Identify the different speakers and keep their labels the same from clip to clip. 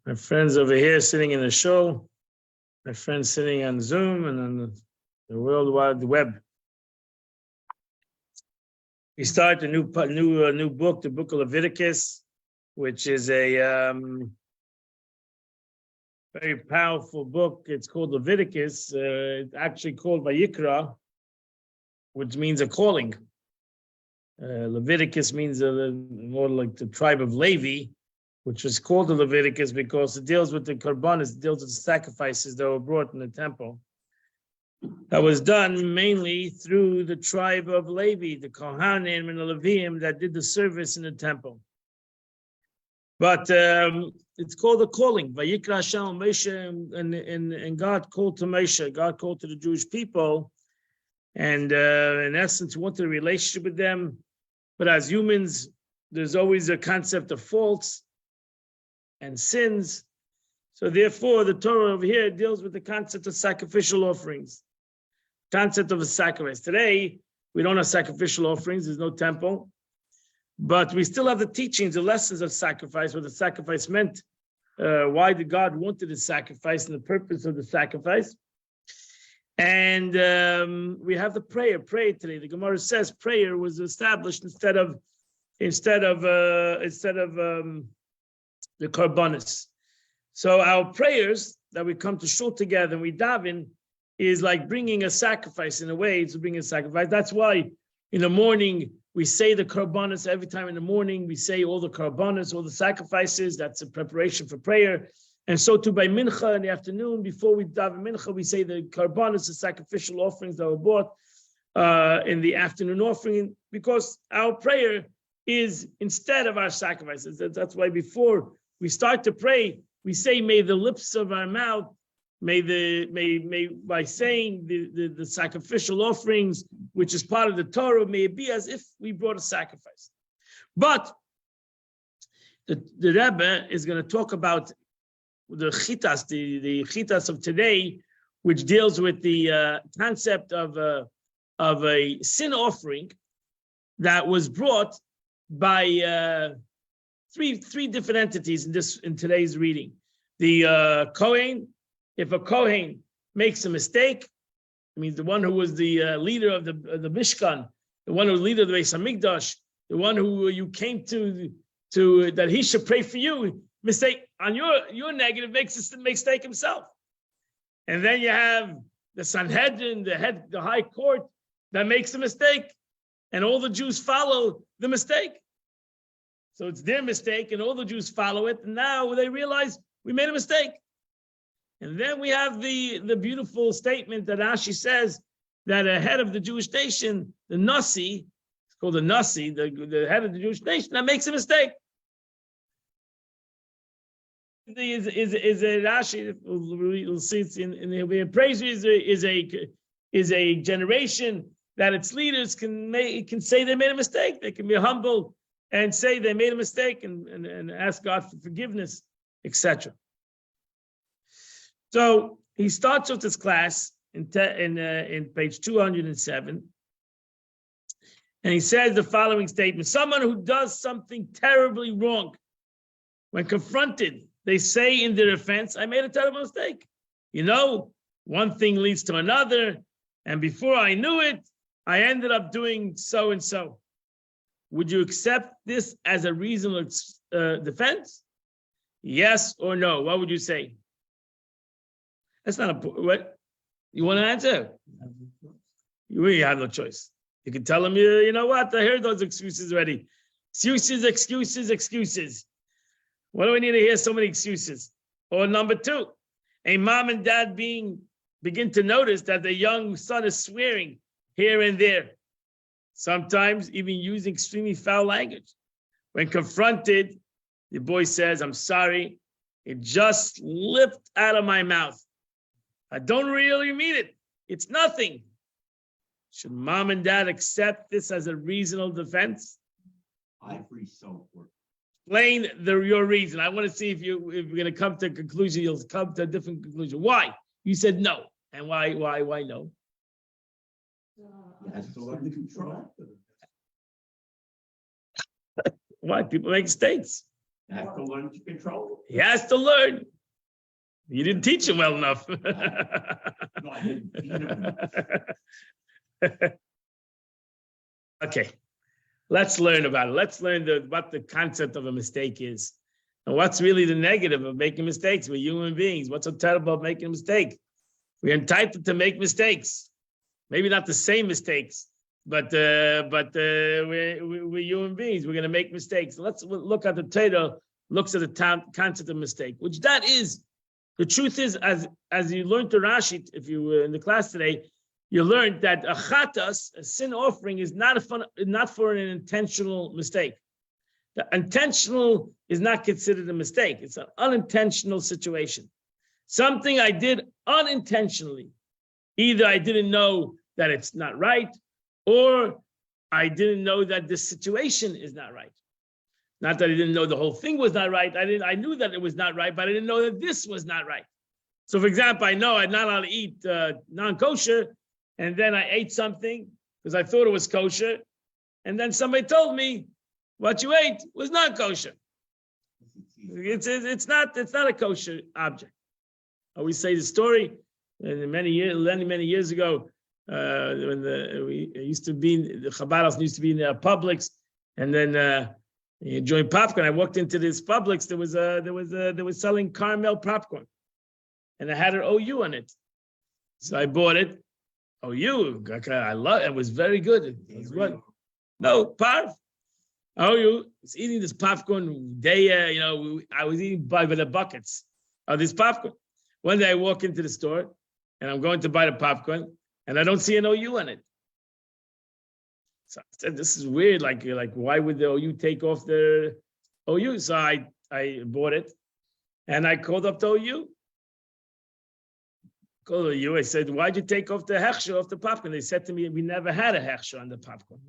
Speaker 1: My friends over here sitting in the show, my friends sitting on Zoom and on the World Wide Web. We start a new book, the book of Leviticus, which is a very powerful book. It's called Leviticus. It's actually called Vayikra, which means a calling. Leviticus means more like the tribe of Levi, which was called the Leviticus because it deals with the korbanos, it deals with the sacrifices that were brought in the temple. That was done mainly through the tribe of Levi, the Kohanim and the Leviim that did the service in the temple. But it's called a calling. Vayikra Hashem Moshe, and God called to Moshe, God called to the Jewish people, and in essence, wanted a relationship with them. But as humans, there's always a concept of faults and sins. So therefore, the Torah over here deals with the concept of sacrificial offerings, concept of a sacrifice. Today, we don't have sacrificial offerings. There's no temple. But we still have the teachings, the lessons of sacrifice, what the sacrifice meant, why the God wanted the sacrifice and the purpose of the sacrifice. And we have the prayer today. The Gemara says prayer was established instead of the korbanos. So our prayers that we come to shul together and we daven is like bringing a sacrifice. In a way, it's bringing a sacrifice. That's why in the morning we say the korbanos. Every time in the morning we say all the korbanos, all the sacrifices. That's a preparation for prayer. And so too by mincha in the afternoon, before we daven mincha, we say the korbanos, the sacrificial offerings that were brought in the afternoon offering, because our prayer is instead of our sacrifices. That's why before we start to pray, we say, may the lips of our mouth, may by saying the sacrificial offerings, which is part of the Torah, may it be as if we brought a sacrifice. But the Rebbe is going to talk about the chitas, the chitas of today, which deals with the concept of a sin offering that was brought by three different entities in today's reading. The Kohen, if a Kohen makes a mistake, it means the one who was the leader of the Mishkan, the one who was leader of the Beis Hamikdash, the one who you came to that he should pray for you. Mistake on your negative makes a mistake himself. And then you have the Sanhedrin, the high court that makes a mistake, and all the Jews follow the mistake. So it's their mistake, and all the Jews follow it. And now they realize we made a mistake. And then we have the beautiful statement that Rashi says that a head of the Jewish nation, the Nasi, it's called the Nasi, the head of the Jewish nation, that makes a mistake. Is a Rashi, we'll see it's in the praise is a generation that its leaders can say they made a mistake. They can be humble and say they made a mistake and ask God for forgiveness, etc. So he starts with this class in page 207, and he says the following statement: someone who does something terribly wrong, when confronted, they say in their defense, I made a terrible mistake. You know, one thing leads to another, and before I knew it, I ended up doing so and so. Would you accept this as a reasonable defense? Yes or no? What would you say? That's not a what you want to answer. You really have no choice. You can tell them, you know what? I heard those excuses already. Excuses. What do we need to hear so many excuses? Or number two, a mom and dad begin to notice that the young son is swearing here and there, sometimes even using extremely foul language. When confronted, the boy says, I'm sorry, it just slipped out of my mouth. I don't really mean it. It's nothing. Should mom and dad accept this as a reasonable defense?
Speaker 2: I agree so.
Speaker 1: Explain your reason. I want to see if you're going to come to a conclusion. You'll come to a different conclusion. Why? You said no. And why no? Why? People make mistakes.
Speaker 2: You have to learn to control
Speaker 1: He has to learn. You didn't teach him well enough.
Speaker 2: it. No, I didn't beat him.
Speaker 1: Okay, let's learn about it. Let's learn what the concept of a mistake is. And what's really the negative of making mistakes? We're human beings. What's so terrible about making a mistake? We're entitled to make mistakes. Maybe not the same mistakes, but we're human beings. We're going to make mistakes. Let's look at the Torah, looks at the concept of mistake, which that is. The truth is, as you learned the Rashi, if you were in the class today, you learned that a chatas, a sin offering, is not for an intentional mistake. The intentional is not considered a mistake. It's an unintentional situation. Something I did unintentionally. Either I didn't know that it's not right, or I didn't know that the situation is not right. Not that I didn't know the whole thing was not right. I knew that it was not right, but I didn't know that this was not right. So, for example, I know I'm not allowed to eat non-kosher, and then I ate something because I thought it was kosher, and then somebody told me what you ate was not kosher. It's not a kosher object. I always say the story. Many years ago, when the Chabad house used to be in the Publix, and then during popcorn, I walked into this Publix. They was selling caramel popcorn, and I had an OU on it, so I bought it. OU, I love it. It was very good. It was what? No, parv. OU was eating this popcorn. I was eating by the buckets of this popcorn. One day I walk into the store, and I'm going to buy the popcorn, and I don't see an OU on it. So I said, "This is weird. Like, why would the OU take off the OU?" So I bought it, and I called up the OU. I said, "Why'd you take off the hechsher off the popcorn?" They said to me, "We never had a hechsher on the popcorn."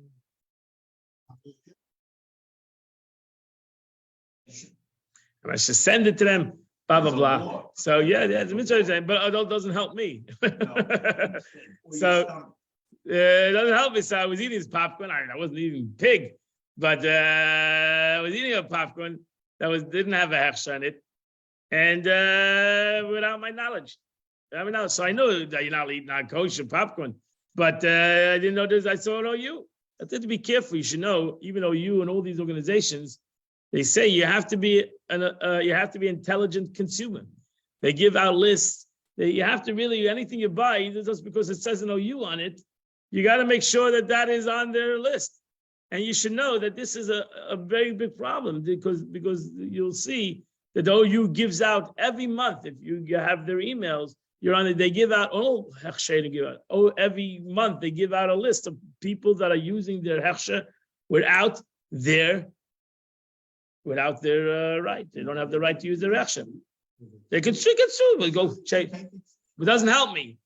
Speaker 1: And I should send it to them. Blah blah blah. So yeah, it's a mitzvah, but it doesn't help me. So it doesn't help me. So I was eating this popcorn. I wasn't eating pig, but I was eating a popcorn that didn't have a hechsher on it, and without my knowledge. So I know that you're not eating non-kosher popcorn, but I didn't know this. I saw an OU. I said to be careful. You should know, even OU and all these organizations, they say you have to be intelligent consumer. They give out lists. You have to really, anything you buy, just because it says an OU on it, you got to make sure that is on their list. And you should know that this is a very big problem because you'll see that the OU gives out every month. If you have their emails, you're on it. They give out every month they give out a list of people that are using their hechsher without their right. They don't have the right to use their hechsher. They can sue, but go check. It doesn't help me.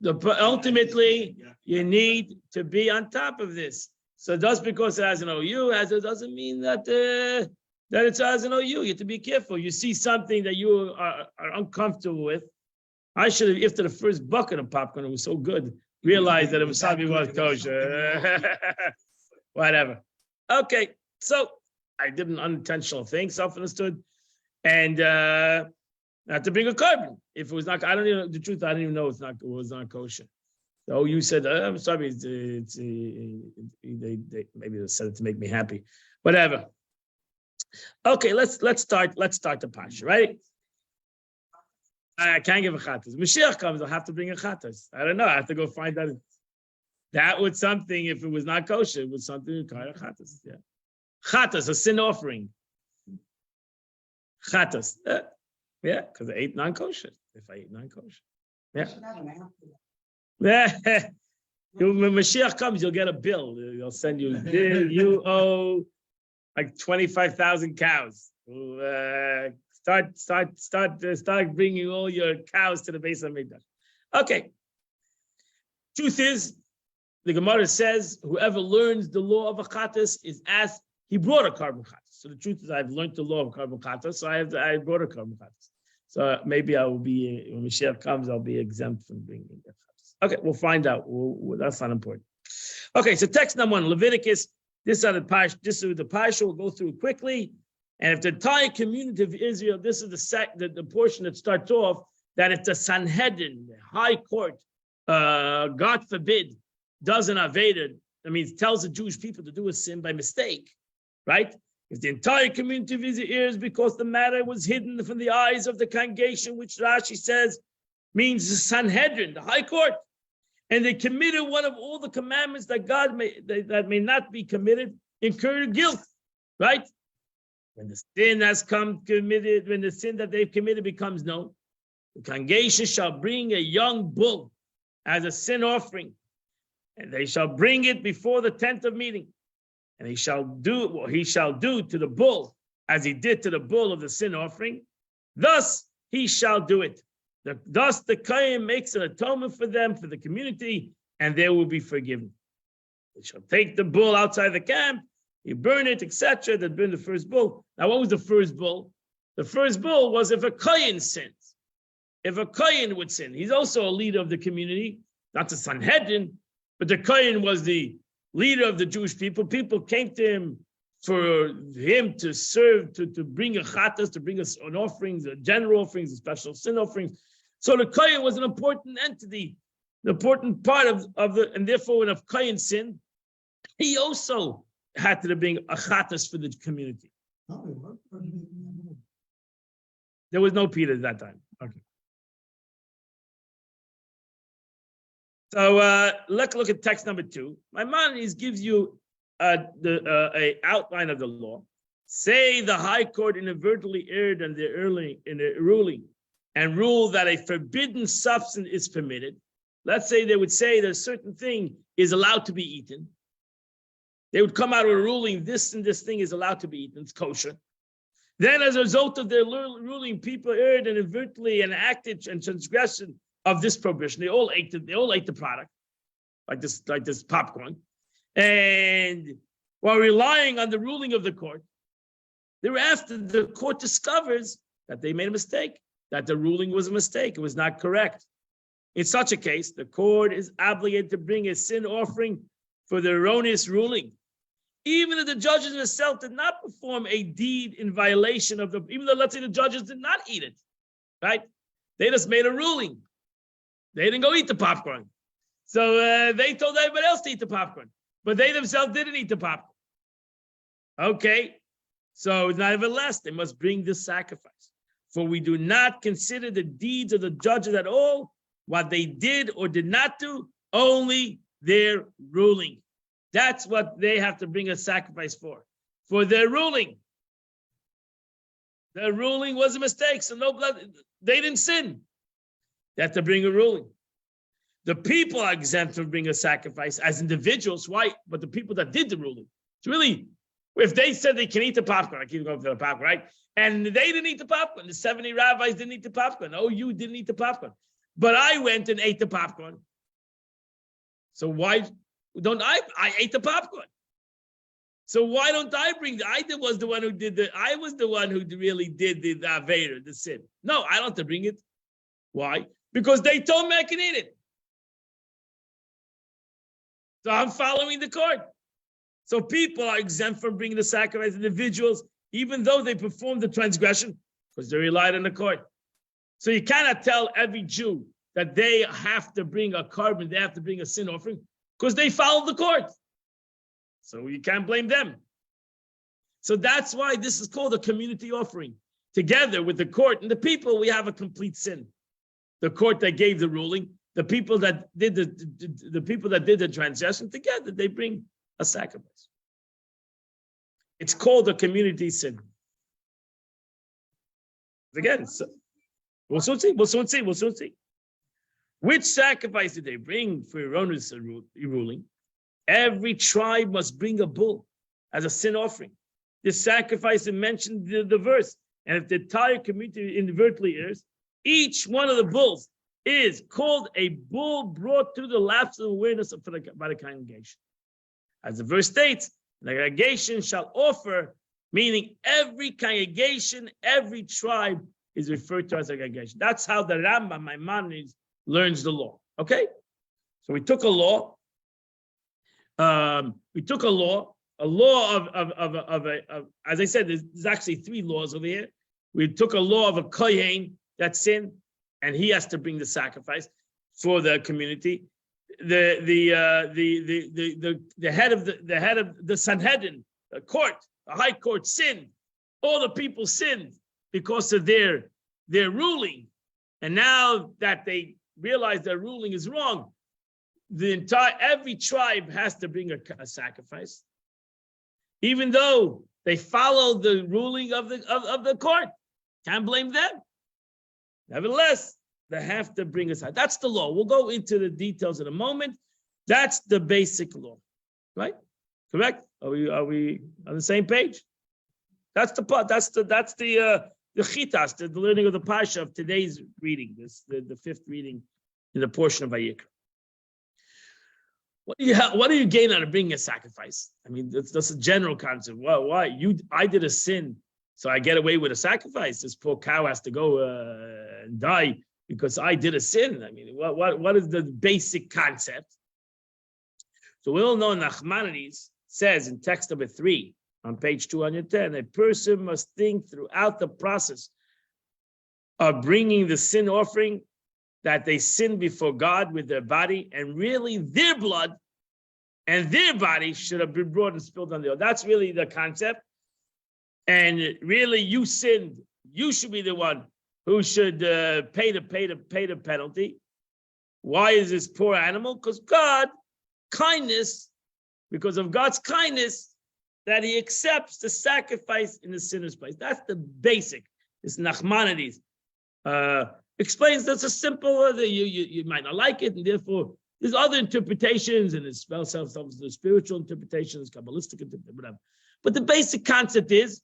Speaker 1: Ultimately, you need to be on top of this. So just because it has an OU, it doesn't mean that it has an OU. You have to be careful. You see something that you are uncomfortable with. I should have, after the first bucket of popcorn, it was so good, realized that it was something was kosher. Whatever. Okay, so I did an unintentional thing, self-understood, and not to bring a carbon. If it was not, I don't even know the truth. I didn't even know it was not kosher. So you said, I'm sorry. Maybe they said it to make me happy. Whatever. Okay, let's start the parsha, right? I can't give a chatas. Mashiach comes, I'll have to bring a chatas. I don't know. I have to go find that. That was something, if it was not kosher, it was something required a chatas. Yeah. Chatas, a sin offering. Chatas. Yeah, because I ate non-kosher. If I ate non-kosher. Yeah. When Mashiach comes, you'll get a bill. They'll send you, you owe like 25,000 cows. Start bringing all your cows to the base of Mikdash. Okay. Truth is, the Gemara says, whoever learns the law of a chatas is as he brought a carbon chatas. So the truth is, I've learned the law of carbon chatas, so I brought a carbon chatas. So maybe I will be, when Mashiach comes, I'll be exempt from bringing the chatas. Okay, we'll find out. That's not important. Okay, so text number 1, Leviticus. This is the Parsha. We'll go through it quickly. And if the entire community of Israel, this is the portion that starts off, that if the Sanhedrin, the high court, God forbid, does an aveda, that means tells the Jewish people to do a sin by mistake, right? If the entire community of Israel is because the matter was hidden from the eyes of the congregation, which Rashi says means the Sanhedrin, the high court, and they committed one of all the commandments that God that may not be committed, incur guilt, right? When the sin has come committed, when the sin that they've committed becomes known, the congregation shall bring a young bull as a sin offering, and they shall bring it before the tent of meeting, and he shall do to the bull as he did to the bull of the sin offering. Thus he shall do it. Thus the Kohen makes an atonement for them, for the community, and they will be forgiven. They shall take the bull outside the camp, you burn it, etc. That burn the first bull. Now, what was the first bull? The first bull was if a Kohen sins. If a Kohen would sin, he's also a leader of the community, not the Sanhedrin, but the Kohen was the leader of the Jewish people. People came to him for him to serve, to bring a chatas, to bring us an offerings, a general offerings, a special sin offerings. So the Kohen was an important entity, the important part of the, and therefore when a Kohen sinned, he also had to bring a chatas for the community. There was no Peter at that time. Okay. So let's look at text number 2. Maimonides gives you a outline of the law. Say the high court inadvertently erred in the ruling and ruled that a forbidden substance is permitted. Let's say they would say that a certain thing is allowed to be eaten. They would come out with a ruling, this and this thing is allowed to be eaten, it's kosher. Then as a result of their ruling, people erred inadvertently and acted in transgression of this prohibition. They all ate the product, like this popcorn. And while relying on the ruling of the court, thereafter the court discovers that they made a mistake, that the ruling was a mistake, it was not correct. In such a case, the court is obligated to bring a sin offering for the erroneous ruling. Even if the judges themselves did not perform a deed in violation of even though, let's say, the judges did not eat it, right? They just made a ruling. They didn't go eat the popcorn. So they told everybody else to eat the popcorn, but they themselves didn't eat the popcorn. Okay, so nevertheless, they must bring this sacrifice. For we do not consider the deeds of the judges at all, what they did or did not do, only their ruling. That's what they have to bring a sacrifice for their ruling. Their ruling was a mistake, so no blood, they didn't sin. They have to bring a ruling. The people are exempt from bringing a sacrifice as individuals. Why? But the people that did the ruling, it's really, if they said they can eat the popcorn, I keep going for the popcorn, right? And they didn't eat the popcorn. The 70 rabbis didn't eat the popcorn. Oh, you didn't eat the popcorn. But I went and ate the popcorn. So why don't I ate the popcorn? So why don't I bring I was the one who did I was the one who really did the Aveda, the sin. No, I don't have to bring it. Why? Because they told me I can eat it. So I'm following the court. So people are exempt from bringing the sacrifice, individuals, even though they performed the transgression, because they relied on the court. So you cannot tell every Jew that they have to bring a carbon, they have to bring a sin offering, because they followed the court. So you can't blame them. So that's why this is called a community offering. Together with the court and the people, we have a complete sin. The court that gave the ruling, the people that did the people that did the transgression, together they bring a sacrifice. It's called a community sin. Again, so we'll soon see. Which sacrifice did they bring for erroneous ruling? Every tribe must bring a bull as a sin offering. This sacrifice is mentioned in the verse. And if the entire community inadvertently errs, each one of the bulls is called a bull brought to the lapse of awareness by the congregation. As the verse states, the congregation shall offer, meaning every congregation, every tribe is referred to as a congregation. That's how the Rambam, Maimonides, learns the law. Okay? So we took a law. law of as I said, there's actually 3 laws over here. We took a law of a kohen that sinned, and he has to bring the sacrifice for the community. The head of the Sanhedrin, the court, the high court sinned. All the people sinned because of their ruling, and now that they realize their ruling is wrong, every tribe has to bring a sacrifice, even though they follow the ruling of the court. Can't blame them. Nevertheless, they have to bring us out. That's the law. We'll go into the details in a moment. That's the basic law, right? Correct? Are we on the same page? That's the part. That's the chitas, the learning of the Parsha of today's reading. The 5th reading in the portion of Vayikra. What do you gain out of bringing a sacrifice? I mean, that's a general concept. Well, why? I did a sin, so I get away with a sacrifice. This poor cow has to go and die because I did a sin. I mean, what is the basic concept? So we all know Nachmanides says in text number 3 on page 210, a person must think throughout the process of bringing the sin offering that they sin before God with their body, and really their blood and their body should have been brought and spilled on the altar. That's really the concept. And really, you sinned. You should be the one who should pay the penalty. Why is this poor animal? Because because of God's kindness, that He accepts the sacrifice in the sinner's place. That's the basic. This Nachmanides explains that's a simple. You might not like it, and therefore there's other interpretations, and it's the spiritual interpretations, Kabbalistic interpretations, whatever. But the basic concept is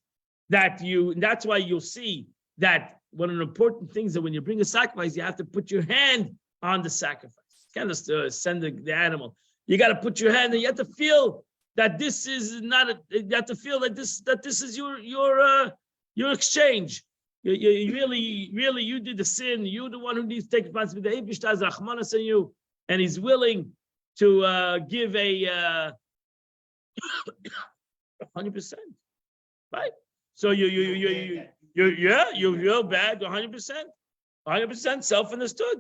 Speaker 1: that that's why you'll see that one of the important things that when you bring a sacrifice, you have to put your hand on the sacrifice. You can't just send the animal. You got to put your hand, and you have to feel that this is not. You have to feel that this is your exchange. You really, you did the sin. You're the one who needs to take responsibility. The Eibush has Rachmanas on you, and He's willing to give a 100%, right? So you're real bad, 100% self-understood.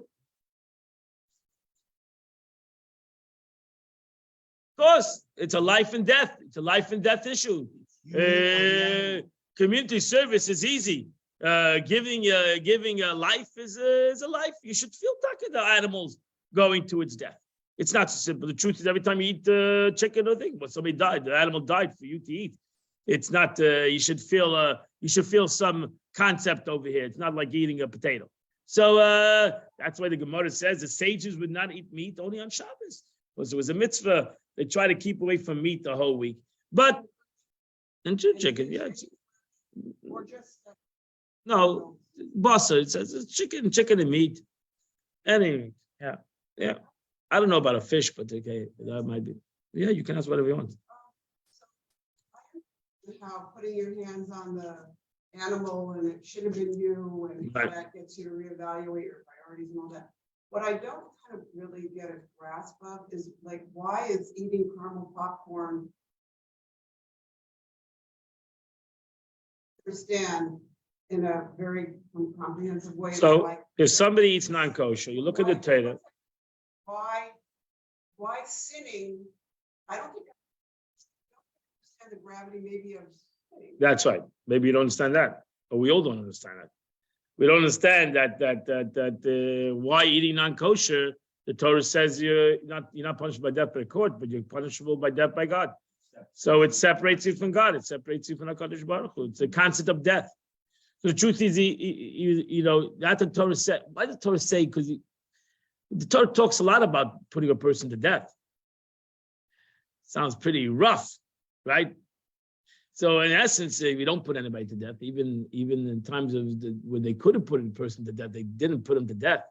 Speaker 1: Of course, it's a life and death. It's a life and death issue. Community service is easy. Giving a life is a life. You should feel the animals going to its death. It's not so simple. The truth is, every time you eat chicken or thing, but somebody died, the animal died for you to eat. It's not. You should feel some concept over here. It's not like eating a potato. So that's why the Gemara says the sages would not eat meat only on Shabbos, because it was a mitzvah. They try to keep away from meat the whole week. But and chicken, yeah.
Speaker 3: Or just
Speaker 1: No, basa. It says it's chicken and meat. Anyway, yeah. I don't know about a fish, but okay, that might be. Yeah, you can ask whatever you want.
Speaker 3: How putting your hands on the animal and it should have been you, and
Speaker 1: Right.
Speaker 3: that gets you to reevaluate your priorities and all that. What I don't kind of really get a grasp of is like, why is eating caramel popcorn? Understand in a very comprehensive way.
Speaker 1: So
Speaker 3: like,
Speaker 1: if somebody eats non-kosher, you look at the Torah.
Speaker 3: why sinning? I don't understand the gravity maybe of sinning.
Speaker 1: That's right. Maybe you don't understand that, but we all don't understand that. We don't understand that why eating non-kosher. The Torah says you're not punished by death by court, but you're punishable by death by God. So it separates you from God. It separates you from HaKadosh Baruch Hu. It's the concept of death. So the truth is, that the Torah said. Why did the Torah say? Because the Torah talks a lot about putting a person to death. Sounds pretty rough, right? So in essence, if you don't put anybody to death, even in times of when they could have put a person to death, they didn't put him to death.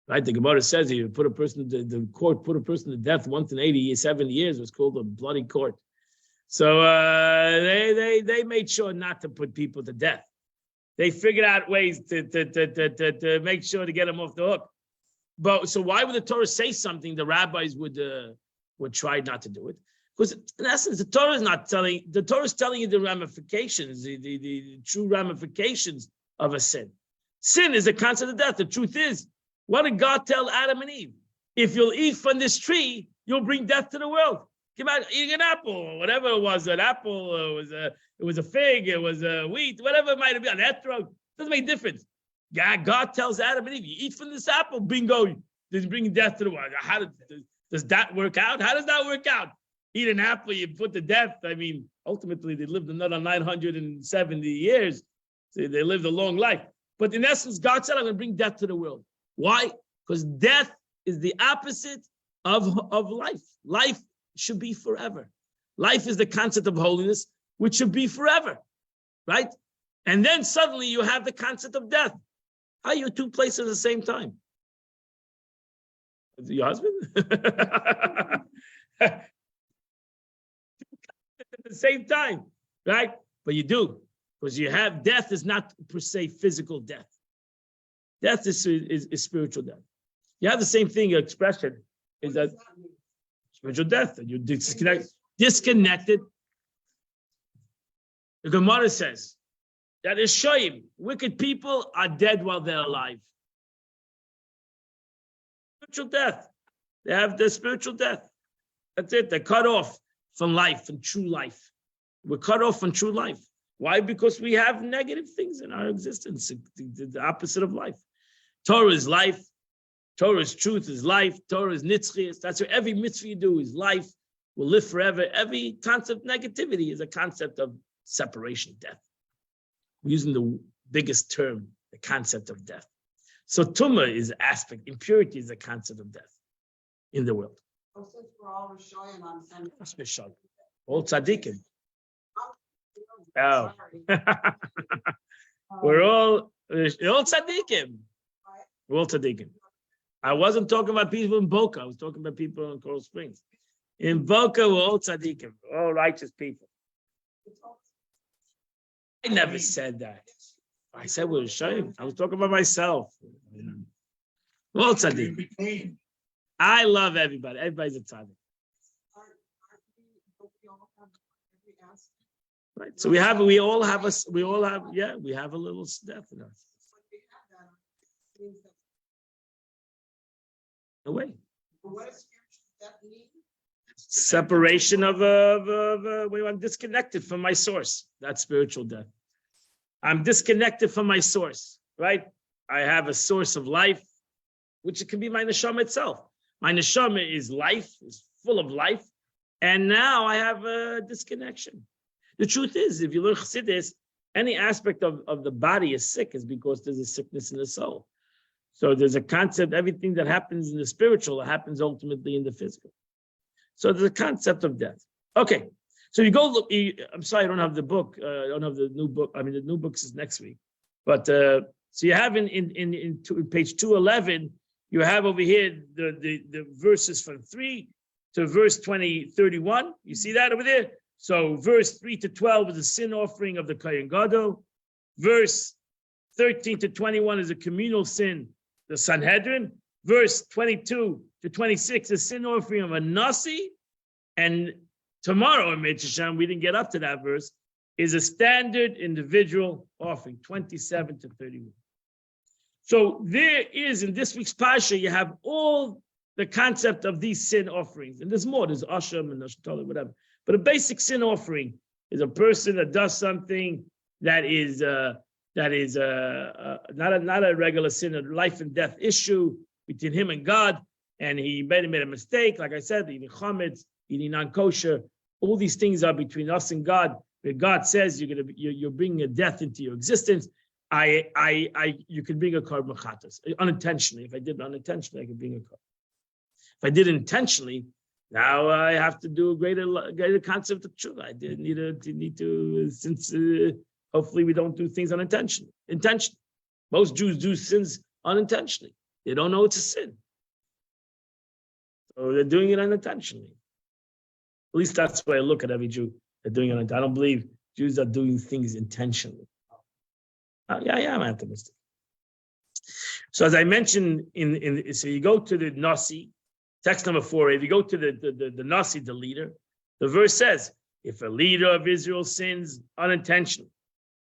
Speaker 1: Right? The Gemara says you put a person, the court put a person to death once in 87 years. It was called a bloody court. So they made sure not to put people to death. They figured out ways to make sure to get them off the hook. But so why would the Torah say something the rabbis would try not to do it? Because in essence, the Torah is not telling, the Torah is telling you the ramifications, the true ramifications of a sin. Sin is a concept of death. The truth is, what did God tell Adam and Eve? If you'll eat from this tree, you'll bring death to the world. Come out eating an apple, or whatever it was, an apple, it was a fig, it was a wheat, whatever it might have been, an etrog, doesn't make a difference. God tells Adam and Eve, you eat from this apple, bingo, this bring death to the world. How does that work out? How does that work out? Eat an apple, you put to death. I mean, ultimately, they lived another 970 years. So they lived a long life. But in essence, God said, I'm going to bring death to the world. Why? Because death is the opposite of life. Life should be forever. Life is the concept of holiness, which should be forever, right? And then suddenly you have the concept of death. How are you two places at the same time? Your husband? At the same time, right? But you do, because you have death is not per se physical death. Death is spiritual death. You have the same thing, your expression is that spiritual death, and you're disconnected. The Gemara says that Ishoyim, wicked people, are dead while they're alive. Spiritual death. They have their spiritual death. That's it. They're cut off from life, from true life. We're cut off from true life. Why? Because we have negative things in our existence, the opposite of life. Torah is life. Torah is truth, is life. Torah is nitzchias. That's what every mitzvah you do is life. Will live forever. Every concept of negativity is a concept of separation, death. We're using the biggest term, the concept of death. So tumah is aspect, impurity is a concept of death in the world.
Speaker 3: Oh, since we're all Rishoyim on Sunday.
Speaker 1: All tzaddikim.
Speaker 3: Oh.
Speaker 1: We're all tzaddikim. We're all tzaddikim. I wasn't talking about people in Boca. I was talking about people in Coral Springs. In Boca, we're all tzaddikim, all righteous people. I never said that. I said we're Rishoyim. I was talking about myself. We're all tzaddikim. I love everybody. Everybody's a tzaddik. Right. So we all have a little death in us. No way. Separation of I'm disconnected from my source. That's spiritual death. I'm disconnected from my source, right? I have a source of life, which it can be my neshama itself. My neshama is life, is full of life, and now I have a disconnection. The truth is, if you learn Chassidus, any aspect of the body is sick is because there's a sickness in the soul. So there's a concept, everything that happens in the spiritual happens ultimately in the physical. So there's a concept of death. Okay, so you go look, I'm sorry, I don't have the book. I don't have the new book. I mean, the new books is next week. But so you have in page 211, you have over here the verses from 3 to verse 31. You see that over there? So verse 3 to 12 is the sin offering of the Kohen Gadol. Verse 13 to 21 is a communal sin, the Sanhedrin. Verse 22 to 26 is sin offering of a Nasi. And tomorrow in Mitzvah, we didn't get up to that verse, is a standard individual offering, 27 to 31. So there is, in this week's Parsha, you have all the concept of these sin offerings. And there's more, there's Asham and Ashtola, whatever. But a basic sin offering is a person that does something that is not a regular sin, a life and death issue between him and God, and he made a mistake. Like I said, eating chametz, eating non-kosher, all these things are between us and God. Where God says you're bringing a death into your existence. You can bring a korban chatas unintentionally. If I did it unintentionally, I could bring a korban. If I did it intentionally, now I have to do a greater concept of tshuva. I did need to since hopefully we don't do things unintentionally. Intentionally, most Jews do sins unintentionally. They don't know it's a sin, so they're doing it unintentionally. At least that's the way I look at every Jew. They're doing it. I don't believe Jews are doing things intentionally. Yeah, I'm optimistic. So as I mentioned, so you go to the Nasi, text number 4. If you go to the Nasi, the leader, The verse says, if a leader of Israel sins unintentionally,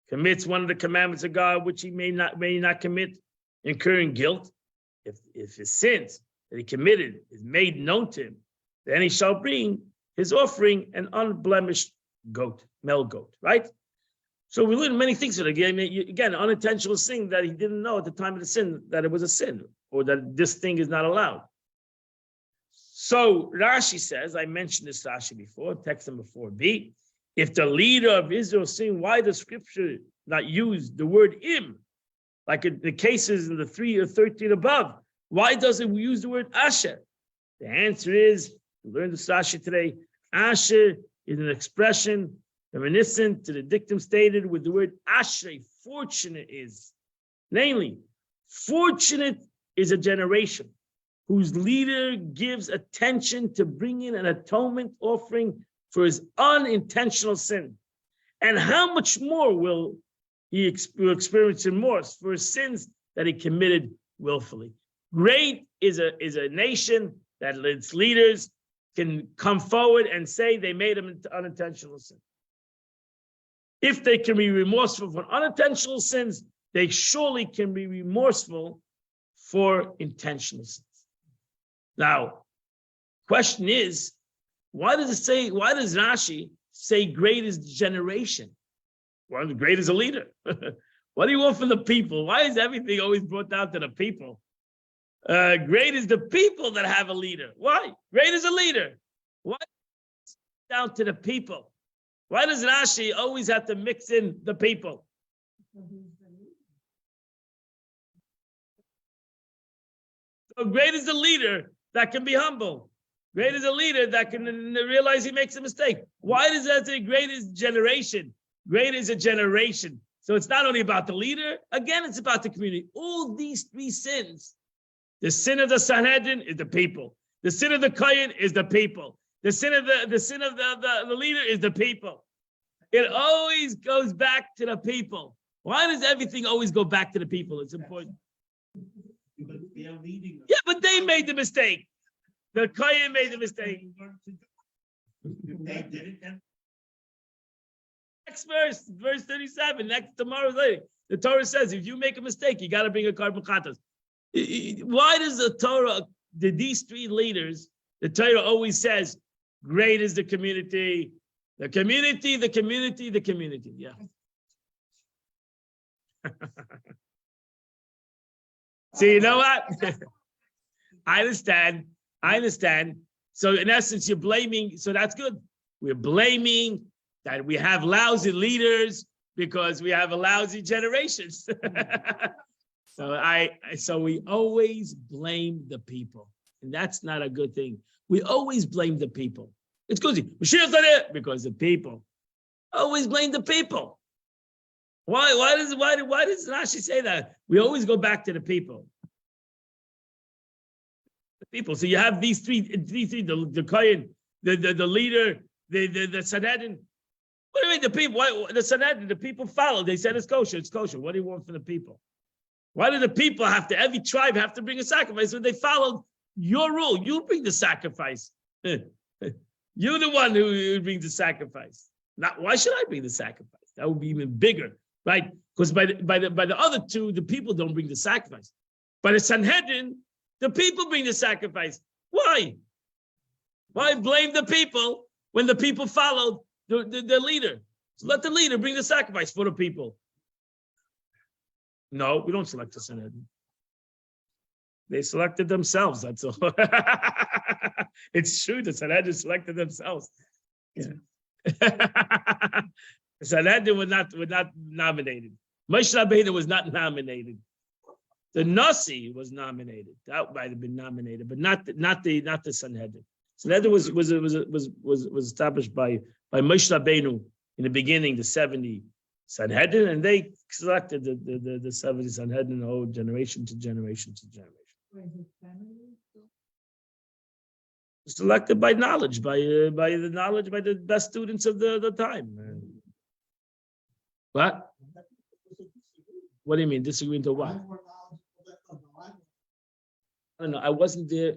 Speaker 1: commits one of the commandments of God, which he may not commit, incurring guilt, if his sins that he committed is made known to him, then he shall bring his offering an unblemished goat, male goat, right? So we learn many things. Again, unintentional sin that he didn't know at the time of the sin that it was a sin, or that this thing is not allowed. So Rashi says, I mentioned this Rashi before, text number 4b. If the leader of Israel sin, why does Scripture not use the word im, like in the cases in the 3 or 13 above? Why doesn't we use the word asher? The answer is, we learned this Rashi today. Asher is an expression reminiscent to the dictum stated with the word ashrei, fortunate is. Namely, fortunate is a generation whose leader gives attention to bringing an atonement offering for his unintentional sin. And how much more will he experience remorse for his sins that he committed willfully? Great is a nation that its leaders can come forward and say they made an unintentional sin. If they can be remorseful for unintentional sins, they surely can be remorseful for intentional sins. Now, question is, why does Rashi say great is generation? Well, great is a leader. What do you want from the people? Why is everything always brought down to the people? Great is the people that have a leader. Why? Great is a leader. Why down to the people? Why does Rashi always have to mix in the people? So great is the leader that can be humble. Great is a leader that can realize he makes a mistake. Why does that say great is generation? Great is a generation. So it's not only about the leader, again, it's about the community. All these three sins, the sin of the Sanhedrin is the people. The sin of the Kohen is the people. The sin of the leader is the people. It always goes back to the people. Why does everything always go back to the people? It's important.
Speaker 2: Because they are leading us.
Speaker 1: Yeah, but they made the mistake. The Kohen made the mistake.
Speaker 2: They did it, and
Speaker 1: Next verse 37, tomorrow's later. The Torah says, if you make a mistake, you got to bring a carbon chatas. Why does the Torah, these three leaders, the Torah always says, great is the community, the community, the community, the community. Yeah. See, you know what? I understand. So in essence, you're blaming, so that's good. We're blaming that we have lousy leaders because we have a lousy generations. So we always blame the people. And that's not a good thing. We always blame the people. It's good. Mashiach's not it because the people. Always blame the people. Why does Rashi say that? We always go back to the people. The people. So you have these three, the Kohen, the leader, the Sanhedrin. What do you mean the people? Why the Sanhedrin, the people followed. They said it's kosher, it's kosher. What do you want from the people? Why do the people every tribe have to bring a sacrifice when they followed your rule? You bring the sacrifice. You're the one who brings the sacrifice. Not why should I bring the sacrifice? That would be even bigger, right? Because by the other two, the people don't bring the sacrifice. By the Sanhedrin, the people bring the sacrifice. Why? Why blame the people when the people followed the leader? So let the leader bring the sacrifice for the people. No, we don't select the Sanhedrin. They selected themselves, that's all. It's true, the Sanhedrin selected themselves. Yeah. The Sanhedrin were not nominated. Moshe Rabbeinu was not nominated. The Nasi was nominated. That might have been nominated, but not the Sanhedrin. Sanhedrin was established by Moshe Rabbeinu in the beginning, the 70 Sanhedrin, and they selected the 70 Sanhedrin, whole generation to generation to generation. Selected by knowledge, by the best students of the time. What? What do you mean? Disagreeing to what? I don't know. I wasn't there.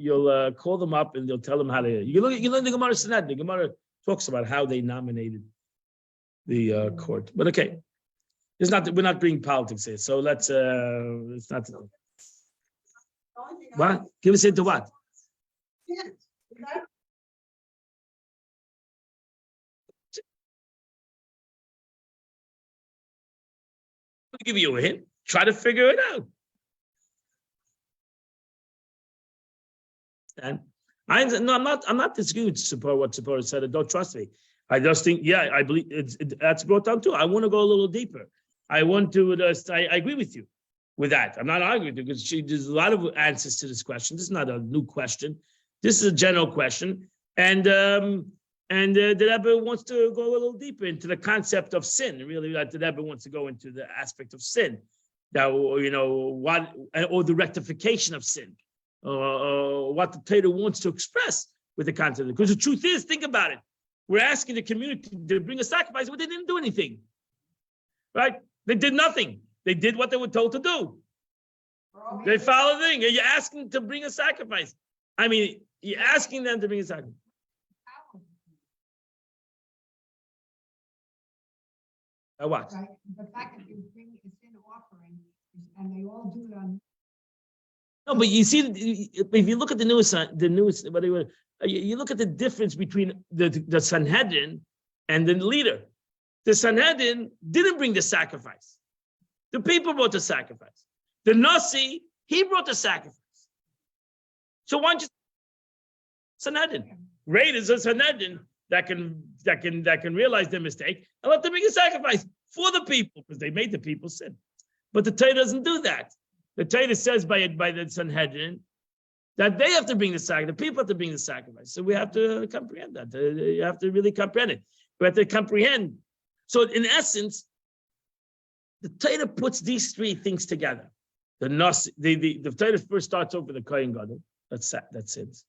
Speaker 1: you'll call them up and you'll tell them how to. You learn the Gemara Sanhedrin. The Gemara talks about how they nominated the court. But okay, we're not bringing politics here. So let's it's not. What? Give us into what? I'll give you a hint. Try to figure it out. And I'm not disagreeing with support what support said. Don't trust me. I just think, I believe that's brought down too. I want to go a little deeper. I want to. I agree with you with that. I'm not arguing with you because there's a lot of answers to this question. This is not a new question. This is a general question, and the Rebbe wants to go a little deeper into the concept of sin. Really, that the Rebbe wants to go into the aspect of sin, that what or the rectification of sin, what the Torah wants to express with the concept. Because the truth is, think about it. We're asking the community to bring a sacrifice, but they didn't do anything, right? They did nothing. They did what they were told to do. They followed the thing. You're asking to bring a sacrifice. I mean, you're asking them to bring a sacrifice. What?
Speaker 4: Right? The fact that you bring a sin offering and they all do it on.
Speaker 1: No, but you see, if you look at the newest, you look at the difference between the Sanhedrin and the leader. The Sanhedrin didn't bring the sacrifice. The people brought the sacrifice. The Nasi, he brought the sacrifice. So why don't you Sanhedrin? Great is a Sanhedrin that can realize their mistake and let them bring a sacrifice for the people because they made the people sin. But the Torah doesn't do that. The Torah says by the Sanhedrin that they have to bring the sacrifice. The people have to bring the sacrifice. So we have to comprehend that. You have to really comprehend it. We have to comprehend. So in essence, the Torah puts these three things together. The Torah first starts off with the Kohen Gadol that sins.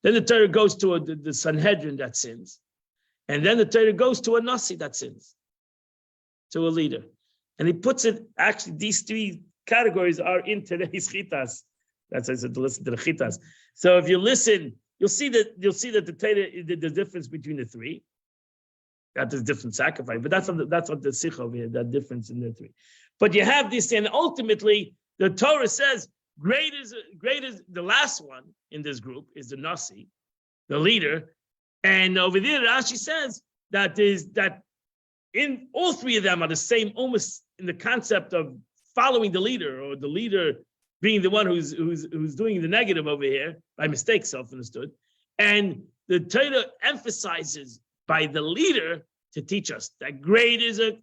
Speaker 1: Then the Torah goes to the Sanhedrin that sins, and then the Torah goes to a Nasi that sins, to a leader, and he puts it. Actually, these three categories are in today's chitas. That's why I said to listen to the chitas. So if you listen, you'll see that the Torah, the difference between the three. That is different sacrifice, but that's what the sikh over here, that difference in the three. But you have this, and ultimately the Torah says, great is the last one in this group is the Nasi, the leader. And over there, Rashi says that in all three of them are the same, almost in the concept of following the leader, or the leader being the one who's doing the negative over here, by mistake, self-understood. And the Torah emphasizes by the leader to teach us that great is a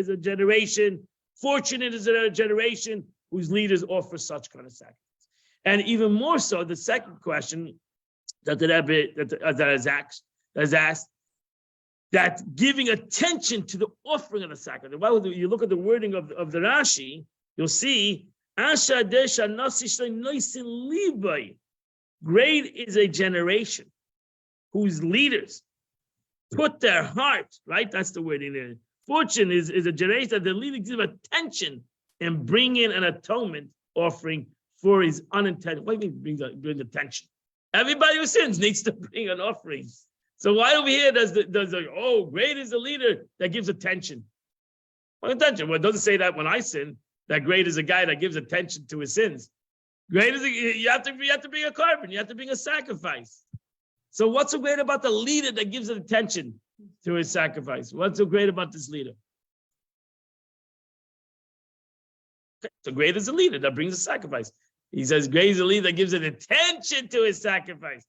Speaker 1: a generation. Fortunate is a generation whose leaders offer such kind of sacrifice. And even more so, the second question that the Rebbe that is asked, that giving attention to the offering of the sacrifice. Well, you look at the wording of the Rashi, you'll see Asha Desha Nasi Noisin Levi. Great is a generation whose leaders put their heart, right? That's the word in there. Fortune is a generation that the leader gives attention and bring in an atonement offering for his unintended. What do you mean bring attention? Everybody who sins needs to bring an offering. So why over here does great is the leader that gives attention? What attention? Well, it doesn't say that when I sin, that great is a guy that gives attention to his sins. Great is you have to bring a carbon, you have to bring a sacrifice. So what's so great about the leader that gives attention to his sacrifice? What's so great about this leader? So great is a leader that brings a sacrifice. He says great is a leader that gives an attention to his sacrifice.